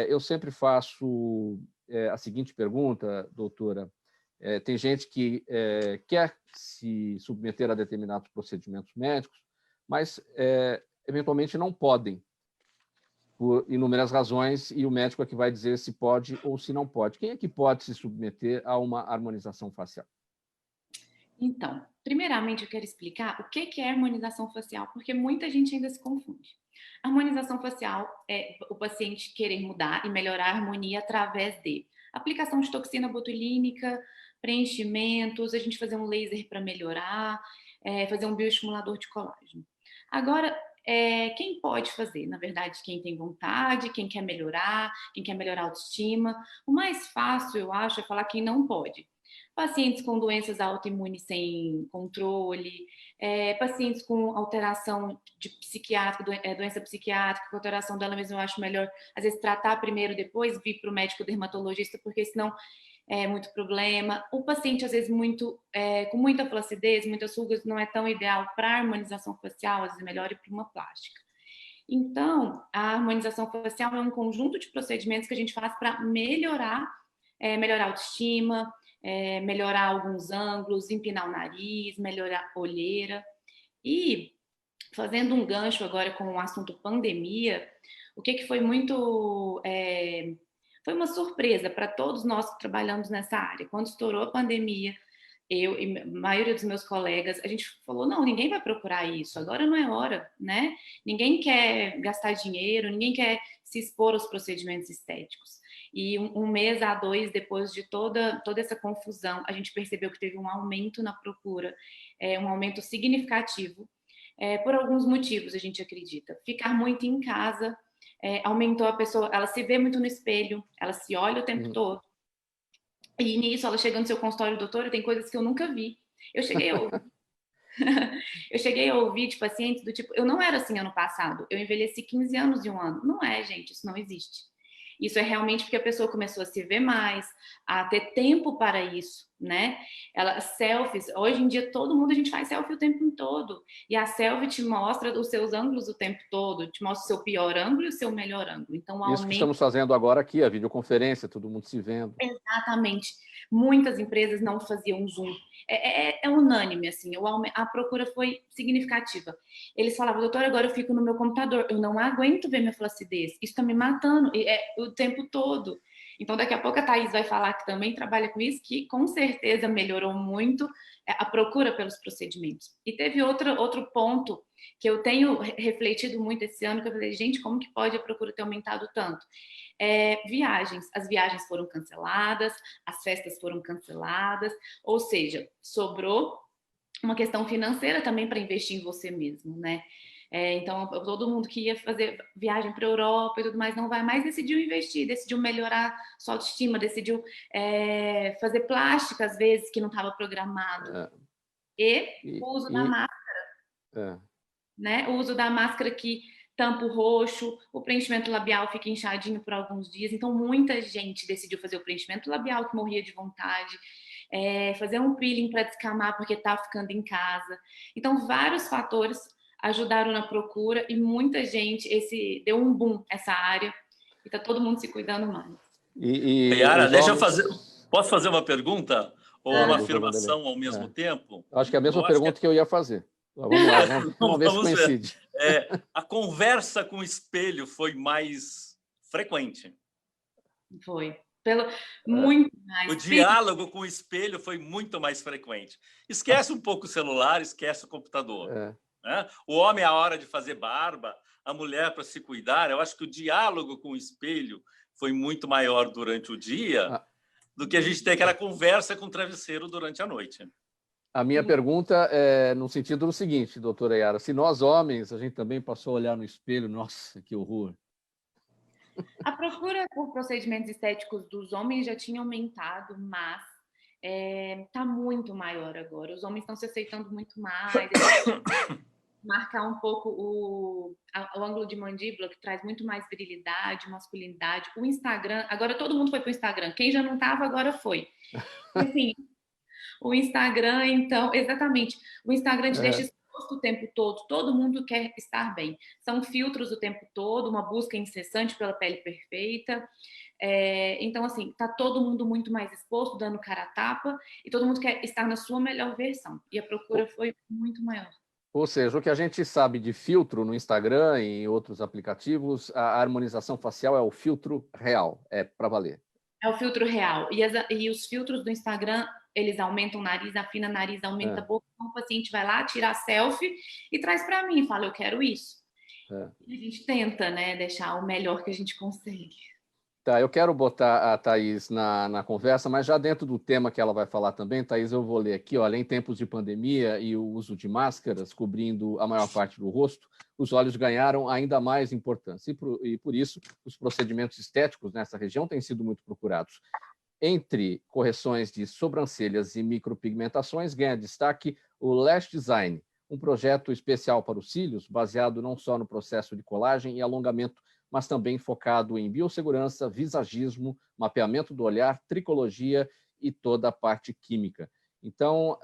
Eu sempre faço a seguinte pergunta, doutora. Tem gente que quer se submeter a determinados procedimentos médicos, mas eventualmente não podem, por inúmeras razões, e o médico é que vai dizer se pode ou se não pode. Quem é que pode se submeter a uma harmonização facial? Então, primeiramente eu quero explicar o que é harmonização facial, porque muita gente ainda se confunde. A harmonização facial é o paciente querer mudar e melhorar a harmonia através de aplicação de toxina botulínica, preenchimentos, a gente fazer um laser para melhorar, fazer um bioestimulador de colágeno. Agora, quem pode fazer? Na verdade, quem tem vontade, quem quer melhorar a autoestima. O mais fácil, eu acho, é falar quem não pode. Pacientes com doenças autoimunes sem controle, pacientes com alteração de doença psiquiátrica, com alteração dela mesma, eu acho melhor, às vezes, tratar primeiro, depois vir para o médico dermatologista, porque senão muito problema. O paciente, às vezes, com muita flacidez, muitas rugas, não é tão ideal para a harmonização facial, às vezes é melhor ir para uma plástica. Então, a harmonização facial é um conjunto de procedimentos que a gente faz para melhorar a autoestima, melhorar alguns ângulos, empinar o nariz, melhorar a olheira. E, fazendo um gancho agora com o assunto pandemia, o que foi muito... foi uma surpresa para todos nós que trabalhamos nessa área. Quando estourou a pandemia, eu e a maioria dos meus colegas, a gente falou, não, ninguém vai procurar isso, agora não é hora, né? Ninguém quer gastar dinheiro, ninguém quer se expor aos procedimentos estéticos. E um mês a 2, depois de toda essa confusão, a gente percebeu que teve um aumento na procura, um aumento significativo, por alguns motivos, a gente acredita. Ficar muito em casa, aumentou a pessoa, ela se vê muito no espelho, ela se olha o tempo todo. E nisso, ela chega no seu consultório, doutora, tem coisas que eu nunca vi. Eu cheguei a ouvir de pacientes do tipo, eu não era assim ano passado, eu envelheci 15 anos em um ano. Não é, gente, isso não existe. Isso é realmente porque a pessoa começou a se ver mais, a ter tempo para isso, né? Selfies, hoje em dia todo mundo, a gente faz selfie o tempo todo. E a selfie te mostra os seus ângulos o tempo todo, te mostra o seu pior ângulo e o seu melhor ângulo. Então, isso que estamos fazendo agora aqui, a videoconferência, todo mundo se vendo. Exatamente. Muitas empresas não faziam Zoom. É unânime, assim, a procura foi significativa. Eles falavam, doutor, agora eu fico no meu computador, eu não aguento ver minha flacidez, isso está me matando o tempo todo. Então, daqui a pouco a Thaís vai falar que também trabalha com isso, que com certeza melhorou muito a procura pelos procedimentos. E teve outro ponto que eu tenho refletido muito esse ano, que eu falei, gente, como que pode a procura ter aumentado tanto? Viagens. As viagens foram canceladas, as festas foram canceladas, ou seja, sobrou uma questão financeira também para investir em você mesmo, né? Então, todo mundo que ia fazer viagem para a Europa e tudo mais não vai mais, decidiu investir, decidiu melhorar sua autoestima, decidiu fazer plástica, às vezes, que não estava programado. O uso da máscara, né? O uso da máscara que tampa o roxo, o preenchimento labial fica inchadinho por alguns dias. Então, muita gente decidiu fazer o preenchimento labial, que morria de vontade, fazer um peeling para descamar porque está ficando em casa. Então, vários fatores ajudaram na procura e muita gente, deu um boom essa área e está todo mundo se cuidando mais. Yara, posso fazer uma pergunta ou uma afirmação ao mesmo tempo? Acho que é a mesma pergunta que eu ia fazer. Vamos lá, vamos ver se coincide. A conversa com o espelho foi mais frequente. Foi. Muito mais. O diálogo com o espelho foi muito mais frequente. Esquece um pouco o celular, esquece o computador. Né? O homem, a hora de fazer barba, a mulher para se cuidar. Eu acho que o diálogo com o espelho foi muito maior durante o dia do que a gente ter aquela conversa com o travesseiro durante a noite. A minha pergunta é no sentido do seguinte, doutora Yara, se nós homens, a gente também passou a olhar no espelho, nossa, que horror. A procura por procedimentos estéticos dos homens já tinha aumentado, mas está muito maior agora. Os homens estão se aceitando muito mais, marcar um pouco o ângulo de mandíbula, que traz muito mais virilidade, masculinidade. O Instagram, agora todo mundo foi para o Instagram. Quem já não estava, agora foi. Assim, o Instagram, então, exatamente. O Instagram te deixa exposto o tempo todo mundo quer estar bem. São filtros o tempo todo, uma busca incessante pela pele perfeita. Então, assim, tá todo mundo muito mais exposto, dando cara a tapa, e todo mundo quer estar na sua melhor versão. E a procura foi muito maior. Ou seja, o que a gente sabe de filtro no Instagram e em outros aplicativos, a harmonização facial é o filtro real, é para valer. É o filtro real. E os filtros do Instagram, eles aumentam o nariz, afina o nariz, aumenta a boca. Então, o paciente vai lá, tira a selfie e traz para mim, fala, eu quero isso. E a gente tenta, né, deixar o melhor que a gente consegue. Tá, eu quero botar a Thaís na conversa, mas já dentro do tema que ela vai falar também, Thaís, eu vou ler aqui, olha, em tempos de pandemia e o uso de máscaras cobrindo a maior parte do rosto, os olhos ganharam ainda mais importância e por isso os procedimentos estéticos nessa região têm sido muito procurados. Entre correções de sobrancelhas e micropigmentações, ganha destaque o Lash Design, um projeto especial para os cílios, baseado não só no processo de colagem e alongamento mas também focado em biossegurança, visagismo, mapeamento do olhar, tricologia e toda a parte química. Então,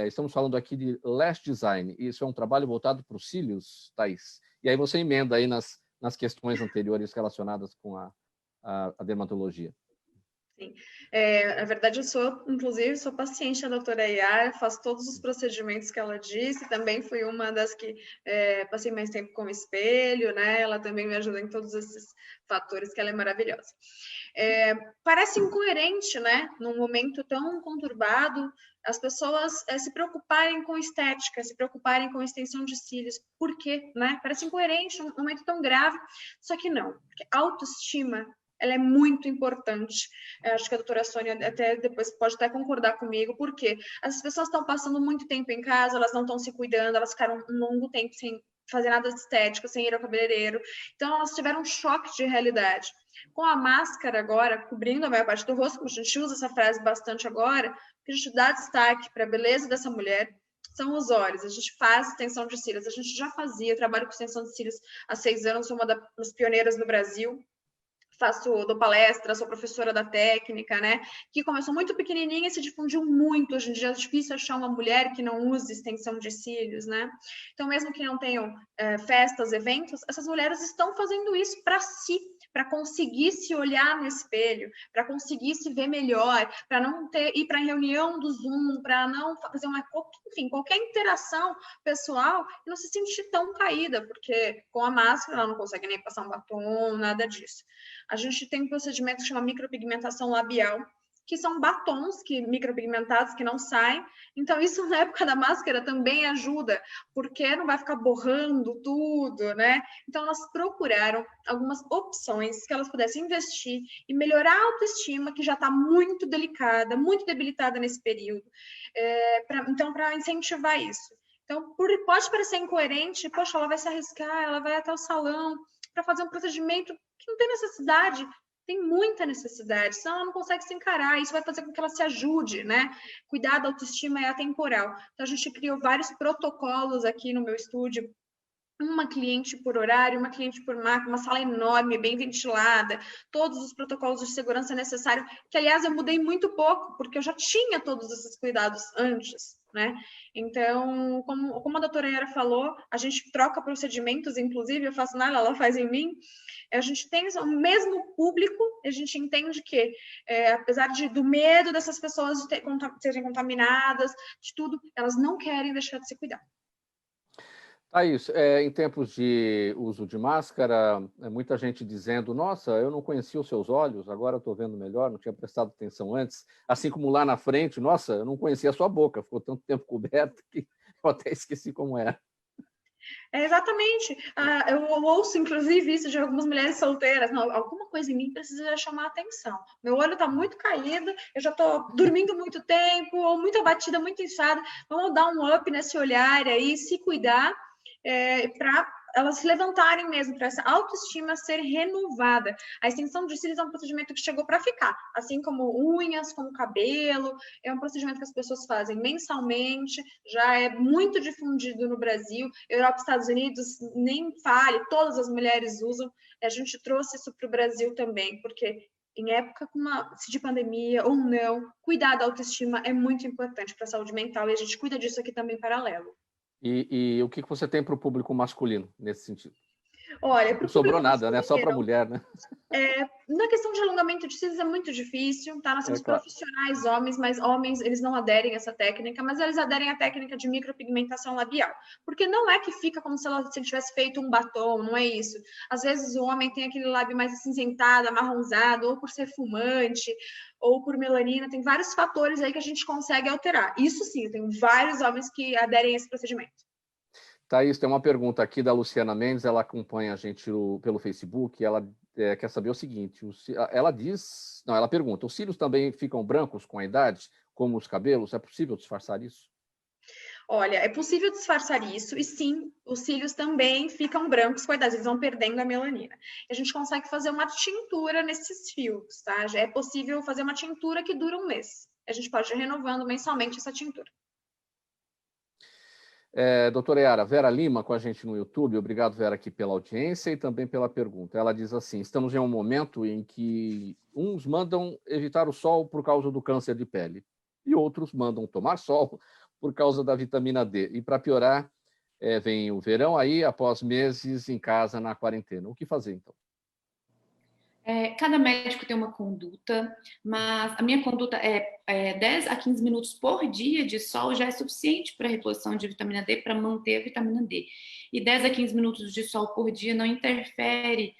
estamos falando aqui de lash design. Isso é um trabalho voltado para os cílios, Thaís. E aí você emenda aí nas questões anteriores relacionadas com a dermatologia. Sim. Na verdade, inclusive, sou paciente da doutora Yara, faço todos os procedimentos que ela disse, também fui uma das que passei mais tempo com o espelho, né? Ela também me ajuda em todos esses fatores, que ela é maravilhosa. Parece incoerente, né? Num momento tão conturbado, as pessoas se preocuparem com estética, se preocuparem com extensão de cílios. Por quê, né? Parece incoerente, num momento tão grave, só que não, porque autoestima, ela é muito importante. Acho que a doutora Sônia até depois pode até concordar comigo, porque as pessoas estão passando muito tempo em casa, elas não estão se cuidando, elas ficaram um longo tempo sem fazer nada de estética, sem ir ao cabeleireiro. Então, elas tiveram um choque de realidade. Com a máscara agora, cobrindo a maior parte do rosto, a gente usa essa frase bastante agora, que a gente dá destaque para a beleza dessa mulher, são os olhos. A gente faz extensão de cílios, a gente já fazia, eu trabalho com extensão de cílios há 6 anos, sou uma das pioneiras no Brasil. Dou palestra, sou professora da técnica, né? Que começou muito pequenininha e se difundiu muito. Hoje em dia é difícil achar uma mulher que não use extensão de cílios, né? Então, mesmo que não tenham festas, eventos, essas mulheres estão fazendo isso para si, para conseguir se olhar no espelho, para conseguir se ver melhor, para não ir para a reunião do Zoom, para não fazer qualquer interação pessoal e não se sentir tão caída, porque com a máscara ela não consegue nem passar um batom, nada disso. A gente tem um procedimento que chama micropigmentação labial, que são batons micropigmentados que não saem. Então, isso na época da máscara também ajuda, porque não vai ficar borrando tudo, né? Então, elas procuraram algumas opções que elas pudessem investir e melhorar a autoestima, que já está muito delicada, muito debilitada nesse período. Então, para incentivar isso. Então, pode parecer incoerente, poxa, ela vai se arriscar, ela vai até o salão para fazer um procedimento que não tem necessidade, tem muita necessidade, senão ela não consegue se encarar, isso vai fazer com que ela se ajude, né? Cuidar da autoestima é atemporal. Então, a gente criou vários protocolos aqui no meu estúdio, uma cliente por horário, uma cliente por marca, uma sala enorme, bem ventilada, todos os protocolos de segurança necessários, que, aliás, eu mudei muito pouco, porque eu já tinha todos esses cuidados antes, né? Então, como a doutora Yara falou, a gente troca procedimentos, inclusive, eu faço nela, ela faz em mim, a gente tem o mesmo público, a gente entende que, apesar do medo dessas pessoas de serem contaminadas, de tudo, elas não querem deixar de se cuidar. Thaís, em tempos de uso de máscara, muita gente dizendo, nossa, eu não conhecia os seus olhos, agora eu estou vendo melhor, não tinha prestado atenção antes. Assim como lá na frente, nossa, eu não conhecia a sua boca, ficou tanto tempo coberta que eu até esqueci como era. Exatamente. Eu ouço, inclusive, isso de algumas mulheres solteiras. Não, alguma coisa em mim precisa chamar a atenção. Meu olho está muito caído, eu já estou dormindo muito tempo, ou muito abatida, muito inchada. Vamos dar um up nesse olhar aí, se cuidar, para elas se levantarem mesmo, para essa autoestima ser renovada. A extensão de cílios é um procedimento que chegou para ficar, assim como unhas, como cabelo, é um procedimento que as pessoas fazem mensalmente, já é muito difundido no Brasil, Europa e Estados Unidos, nem fale, todas as mulheres usam, a gente trouxe isso para o Brasil também, porque em época de pandemia ou não, cuidar da autoestima é muito importante para a saúde mental e a gente cuida disso aqui também em paralelo. E o que você tem para o público masculino nesse sentido? Olha, não sobrou nada, né? Só para mulher, né? Na questão de alongamento de cílios é muito difícil, tá? Nós temos profissionais homens, mas homens, eles não aderem a essa técnica, mas eles aderem à técnica de micropigmentação labial. Porque não é que fica como se ele tivesse feito um batom, não é isso. Às vezes o homem tem aquele lábio mais acinzentado, amarronzado, ou por ser fumante, ou por melanina, tem vários fatores aí que a gente consegue alterar. Isso sim, tem vários homens que aderem a esse procedimento. Thaís, tem uma pergunta aqui da Luciana Mendes, ela acompanha a gente pelo Facebook, ela quer saber o seguinte, ela pergunta, os cílios também ficam brancos com a idade, como os cabelos? É possível disfarçar isso? Olha, é possível disfarçar isso, e sim, os cílios também ficam brancos com a idade, eles vão perdendo a melanina. E a gente consegue fazer uma tintura nesses fios, tá? Já é possível fazer uma tintura que dura um mês. A gente pode ir renovando mensalmente essa tintura. Doutora Yara, Vera Lima com a gente no YouTube, obrigado, Vera, aqui pela audiência e também pela pergunta. Ela diz assim, estamos em um momento em que uns mandam evitar o sol por causa do câncer de pele e outros mandam tomar sol por causa da vitamina D. E para piorar, vem o verão aí, após meses em casa na quarentena. O que fazer, então? Cada médico tem uma conduta, mas a minha conduta é 10 a 15 minutos por dia de sol já é suficiente para a reposição de vitamina D, para manter a vitamina D. E 10 a 15 minutos de sol por dia não interfere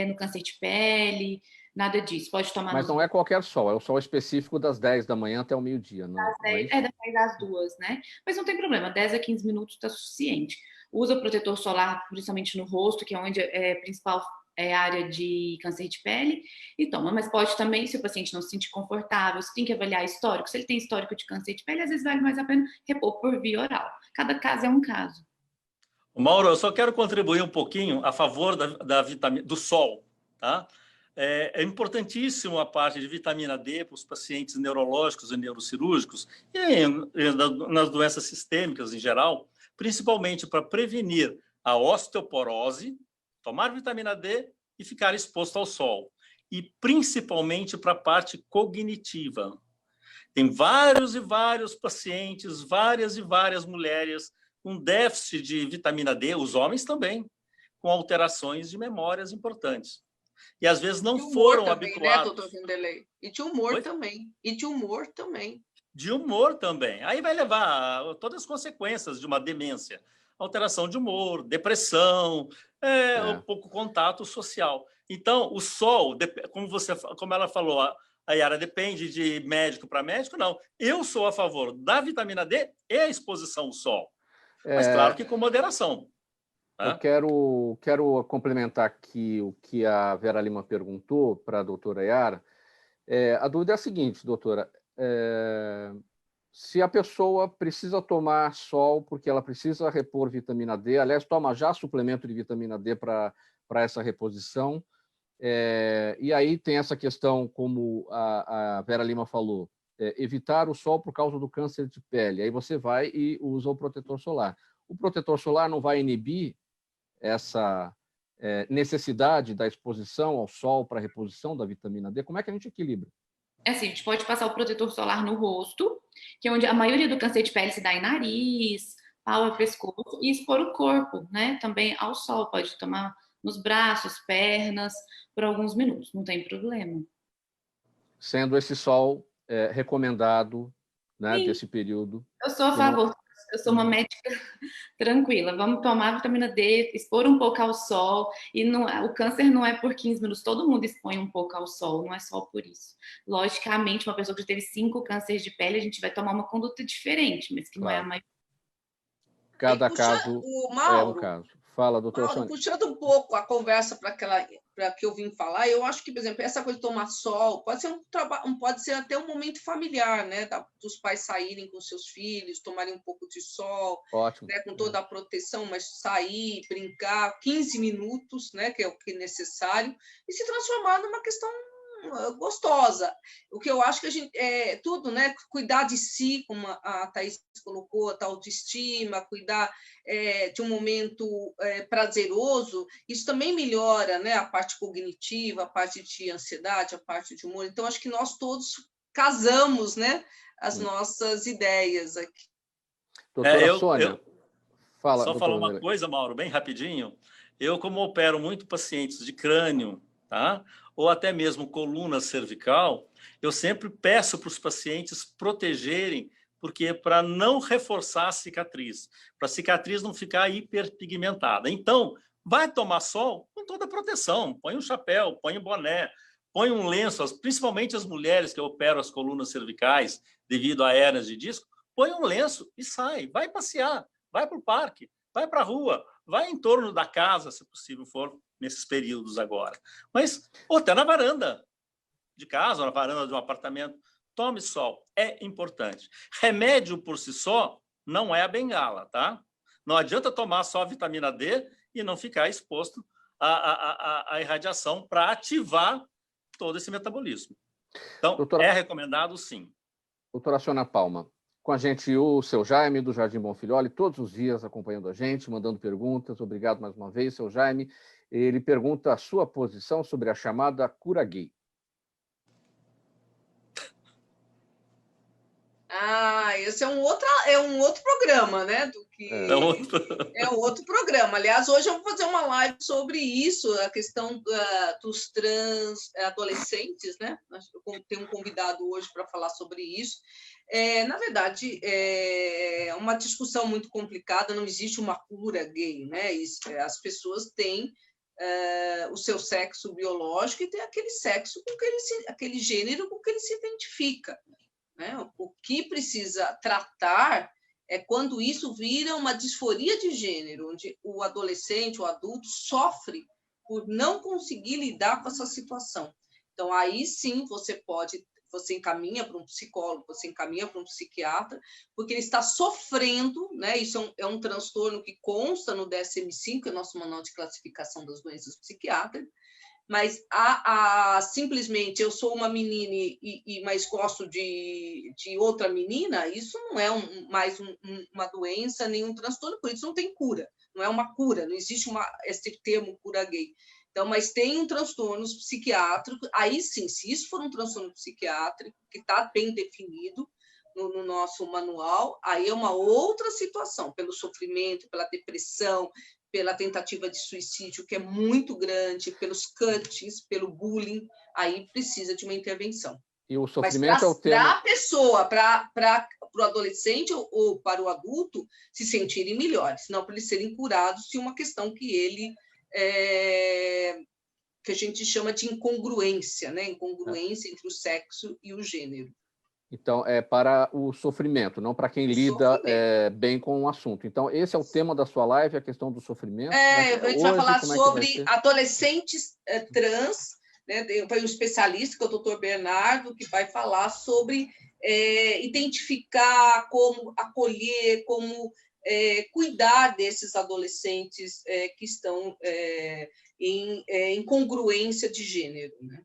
no câncer de pele, nada disso. Pode tomar... Mas não é qualquer sol, é o sol específico das 10 da manhã até o meio-dia, não é isso? Das 10 às 2, né? Mas não tem problema, 10 a 15 minutos está suficiente. Usa protetor solar, principalmente no rosto, que é onde é a principal área de câncer de pele, e toma. Mas pode também, se o paciente não se sentir confortável, se tem que avaliar histórico, se ele tem histórico de câncer de pele, às vezes vale mais a pena repor por via oral. Cada caso é um caso. Mauro, eu só quero contribuir um pouquinho a favor da vitamina, do sol, tá? É importantíssimo a parte de vitamina D para os pacientes neurológicos e neurocirúrgicos e nas doenças sistêmicas em geral, principalmente para prevenir a osteoporose, tomar vitamina D e ficar exposto ao sol. E principalmente para a parte cognitiva. Tem vários e vários pacientes, várias e várias mulheres com déficit de vitamina D, os homens também, com alterações de memórias importantes. E às vezes não foram também, habituados. Né, doutor Vanderlei? E de humor também. E de humor também. De humor também. Aí vai levar a todas as consequências de uma demência. Alteração de humor, depressão, um pouco contato social. Então, o sol, como ela falou, a Yara, depende de médico para médico, não. Eu sou a favor da vitamina D e a exposição ao sol. Mas claro que com moderação. Eu quero complementar aqui o que a Vera Lima perguntou para a doutora Yara. A dúvida é a seguinte, doutora. Se a pessoa precisa tomar sol porque ela precisa repor vitamina D, aliás, toma já suplemento de vitamina D para essa reposição, e aí tem essa questão, como a Vera Lima falou, evitar o sol por causa do câncer de pele. Aí você vai e usa o protetor solar. O protetor solar não vai inibir essa necessidade da exposição ao sol para a reposição da vitamina D? Como é que a gente equilibra? Assim, a gente pode passar o protetor solar no rosto, que é onde a maioria do câncer de pele se dá em nariz, pálpebra, pescoço, e expor o corpo, né? Também ao sol, pode tomar nos braços, pernas, por alguns minutos, não tem problema. Sendo esse sol recomendado, né, desse período. Eu sou a favor, eu sou uma médica tranquila. Vamos tomar vitamina D, expor um pouco ao sol. E não, o câncer não é por 15 minutos, todo mundo expõe um pouco ao sol, não é só por isso. Logicamente, uma pessoa que teve 5 cânceres de pele, a gente vai tomar uma conduta diferente, mas que não é a maioria. Cada caso é um caso. Fala, doutora Sônia. Puxando um pouco a conversa para que eu vim falar, eu acho que, por exemplo, essa coisa de tomar sol pode ser pode ser até um momento familiar, né? Dos pais saírem com seus filhos, tomarem um pouco de sol, né? Com toda a proteção, mas sair, brincar, 15 minutos, né? Que é o que é necessário, e se transformar numa questão gostosa. O que eu acho que a gente tudo, né? Cuidar de si, como a Thaís colocou, a autoestima, cuidar de um momento prazeroso, isso também melhora, né? A parte cognitiva, a parte de ansiedade, a parte de humor. Então, acho que nós todos casamos, né? As nossas ideias aqui. Doutora Sônia, fala. Só falar uma coisa, Mauro, bem rapidinho. Eu, como opero muito pacientes de crânio, tá? Ou até mesmo coluna cervical, eu sempre peço para os pacientes protegerem, porque para não reforçar a cicatriz, para a cicatriz não ficar hiperpigmentada. Então, vai tomar sol com toda a proteção, põe um chapéu, põe um boné, põe um lenço, principalmente as mulheres que operam as colunas cervicais devido a hérnias de disco, põe um lenço e sai, vai passear, vai para o parque, vai para a rua, vai em torno da casa, se possível for, nesses períodos agora. Mas, até na varanda de casa, ou na varanda de um apartamento, tome sol, é importante. Remédio por si só não é a bengala, tá? Não adianta tomar só a vitamina D e não ficar exposto à irradiação para ativar todo esse metabolismo. Então, é recomendado sim. Doutora Sônia Palma, Com a gente o seu Jaime, do Jardim Bonfilholi, todos os dias acompanhando a gente, mandando perguntas. Obrigado mais uma vez, seu Jaime. Ele pergunta a sua posição sobre a chamada cura gay. Esse é um outro programa, né? É um outro programa. Aliás, hoje eu vou fazer uma live sobre isso, a questão dos trans adolescentes, né? Eu tenho um convidado hoje para falar sobre isso. Na verdade, é uma discussão muito complicada, não existe uma cura gay, né? As pessoas têm o seu sexo biológico e tem aquele sexo com aquele gênero com que ele se identifica. Né? O que precisa tratar é quando isso vira uma disforia de gênero, onde o adolescente, o adulto, sofre por não conseguir lidar com essa situação. Então, aí sim você encaminha para um psicólogo, você encaminha para um psiquiatra, porque ele está sofrendo, né? Isso é um transtorno que consta no DSM-5, que é o nosso manual de classificação das doenças psiquiátricas, mas simplesmente eu sou uma menina mas gosto de outra menina, isso não é mais uma doença, nem um transtorno, por isso não tem cura, não é uma cura, não existe esse termo cura gay. Então, mas tem um transtorno psiquiátrico, aí sim, se isso for um transtorno psiquiátrico, que está bem definido no nosso manual, aí é uma outra situação, pelo sofrimento, pela depressão, pela tentativa de suicídio, que é muito grande, pelos cuts, pelo bullying, aí precisa de uma intervenção. E o sofrimento é o tema... Para a pessoa, para o adolescente ou para o adulto se sentirem melhores, não para eles serem curados de uma questão que a gente chama de incongruência, né? Incongruência entre o sexo e o gênero. Então, é para o sofrimento, não para quem lida bem com o assunto. Então, esse é o tema da sua live, a questão do sofrimento. A gente vai falar sobre adolescentes trans, né? Tem um especialista, que é o Dr. Bernardo, que vai falar sobre identificar, como acolher, como cuidar desses adolescentes que estão em incongruência de gênero, né?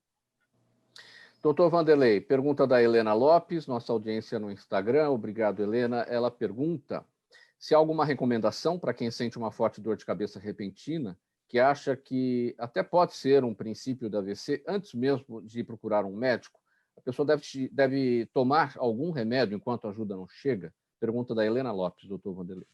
Doutor Vanderlei, pergunta da Helena Lopes, nossa audiência no Instagram. Obrigado, Helena. Ela pergunta se há alguma recomendação para quem sente uma forte dor de cabeça repentina, que acha que até pode ser um princípio da AVC, antes mesmo de procurar um médico. A pessoa deve tomar algum remédio enquanto a ajuda não chega? Pergunta da Helena Lopes, doutor Vanderlei.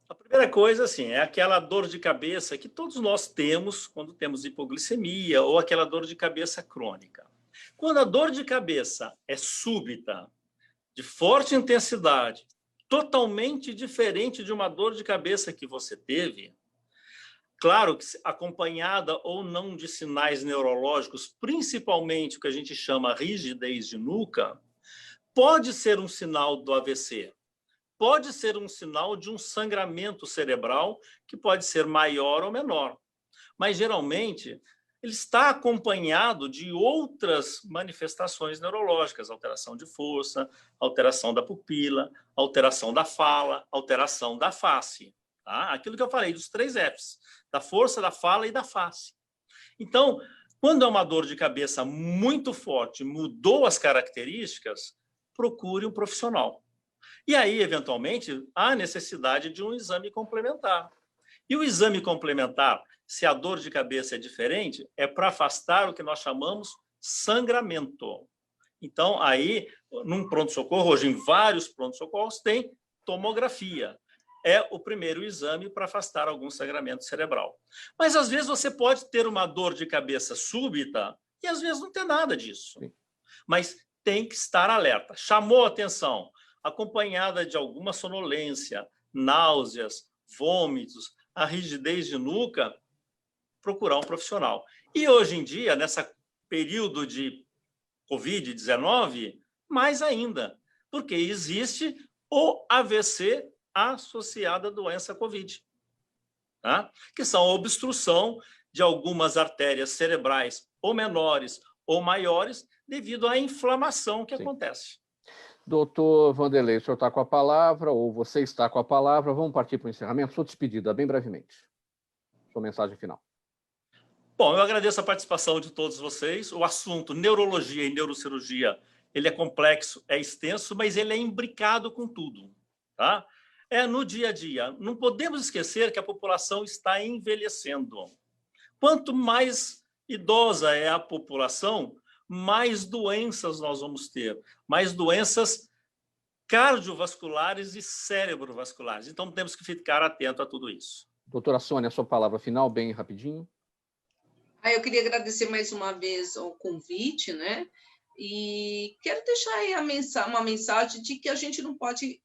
A primeira coisa, assim, é aquela dor de cabeça que todos nós temos quando temos hipoglicemia ou aquela dor de cabeça crônica. Quando a dor de cabeça é súbita, de forte intensidade, totalmente diferente de uma dor de cabeça que você teve, claro que acompanhada ou não de sinais neurológicos, principalmente o que a gente chama rigidez de nuca, pode ser um sinal do AVC, pode ser um sinal de um sangramento cerebral que pode ser maior ou menor, mas geralmente ele está acompanhado de outras manifestações neurológicas, alteração de força, alteração da pupila, alteração da fala, alteração da face. Tá? Aquilo que eu falei dos 3 Fs, da força, da fala e da face. Então, quando é uma dor de cabeça muito forte, mudou as características, procure um profissional. E aí, eventualmente, há necessidade de um exame complementar. E o exame complementar, se a dor de cabeça é diferente, é para afastar o que nós chamamos sangramento. Então, aí, num pronto-socorro, hoje em vários pronto-socorros, tem tomografia. É o primeiro exame para afastar algum sangramento cerebral. Mas, às vezes, você pode ter uma dor de cabeça súbita e, às vezes, não ter nada disso. Sim. Mas tem que estar alerta. Chamou a atenção, acompanhada de alguma sonolência, náuseas, vômitos, a rigidez de nuca, procurar um profissional. E hoje em dia, nessa período de Covid-19, mais ainda, porque existe o AVC associado à doença Covid, tá? Que são a obstrução de algumas artérias cerebrais, ou menores ou maiores, devido à inflamação que acontece. Doutor Vanderlei, o senhor está com a palavra, ou você está com a palavra. Vamos partir para o encerramento. Sua despedida, bem brevemente. Sua mensagem final. Bom, eu agradeço a participação de todos vocês. O assunto neurologia e neurocirurgia ele é complexo, é extenso, mas ele é imbricado com tudo, tá? É no dia a dia. Não podemos esquecer que a população está envelhecendo. Quanto mais idosa é a população, mais doenças nós vamos ter, mais doenças cardiovasculares e cerebrovasculares. Então, temos que ficar atento a tudo isso. Doutora Sônia, a sua palavra final, bem rapidinho. Eu queria agradecer mais uma vez o convite, né? E quero deixar aí uma mensagem de que a gente não pode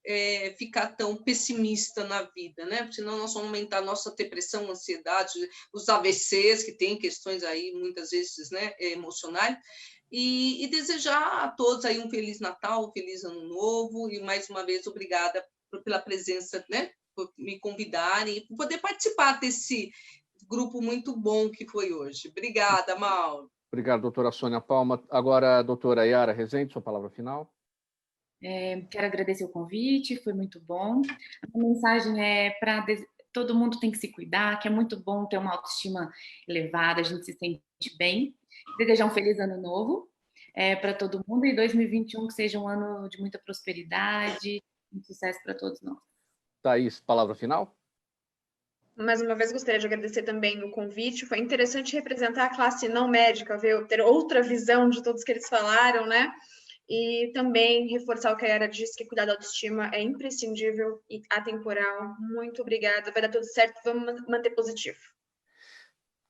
ficar tão pessimista na vida, né? Porque senão nós vamos aumentar a nossa depressão, ansiedade, os AVCs, que tem questões aí, muitas vezes, né, emocionais. E desejar a todos aí um Feliz Natal, um Feliz Ano Novo, e mais uma vez, obrigada pela presença, né? Por me convidarem e por poder participar desse grupo muito bom que foi hoje. Obrigada, Mauro. Obrigado, doutora Sônia Palma. Agora, a doutora Yara Rezende, sua palavra final. Quero agradecer o convite, foi muito bom. A mensagem é para todo mundo tem que se cuidar, que é muito bom ter uma autoestima elevada, a gente se sente bem. Desejar um feliz ano novo para todo mundo e 2021 que seja um ano de muita prosperidade, muito sucesso para todos nós. Thaís, palavra final? Mais uma vez, gostaria de agradecer também o convite. Foi interessante representar a classe não médica, ter outra visão de todos que eles falaram, né? E também reforçar o que a Yara disse, que cuidar da autoestima é imprescindível e atemporal. Muito obrigada, vai dar tudo certo, vamos manter positivo.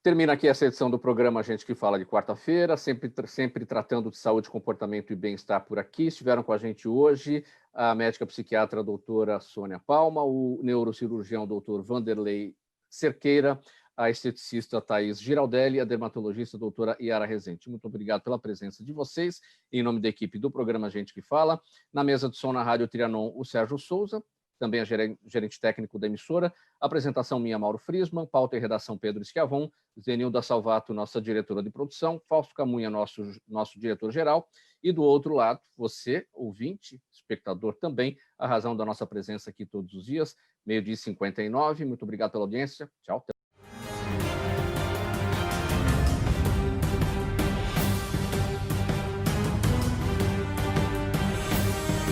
Termina aqui essa edição do programa Gente que Fala de quarta-feira, sempre tratando de saúde, comportamento e bem-estar por aqui. Estiveram com a gente hoje a médica psiquiatra doutora Sônia Palma, o neurocirurgião doutor Vanderlei Cerqueira, a esteticista Thaís Giraldelli e a dermatologista doutora Yara Rezende. Muito obrigado pela presença de vocês, em nome da equipe do programa Gente que Fala. Na mesa de som na Rádio Trianon, o Sérgio Souza, também a gerente técnico da emissora. Apresentação minha, Mauro Friesman, pauta e redação Pedro Schiavon, Zenilda Salvato, nossa diretora de produção, Fausto Camunha, nosso diretor-geral, e do outro lado, você, ouvinte, espectador também, a razão da nossa presença aqui todos os dias, 12h59. Muito obrigado pela audiência. Tchau.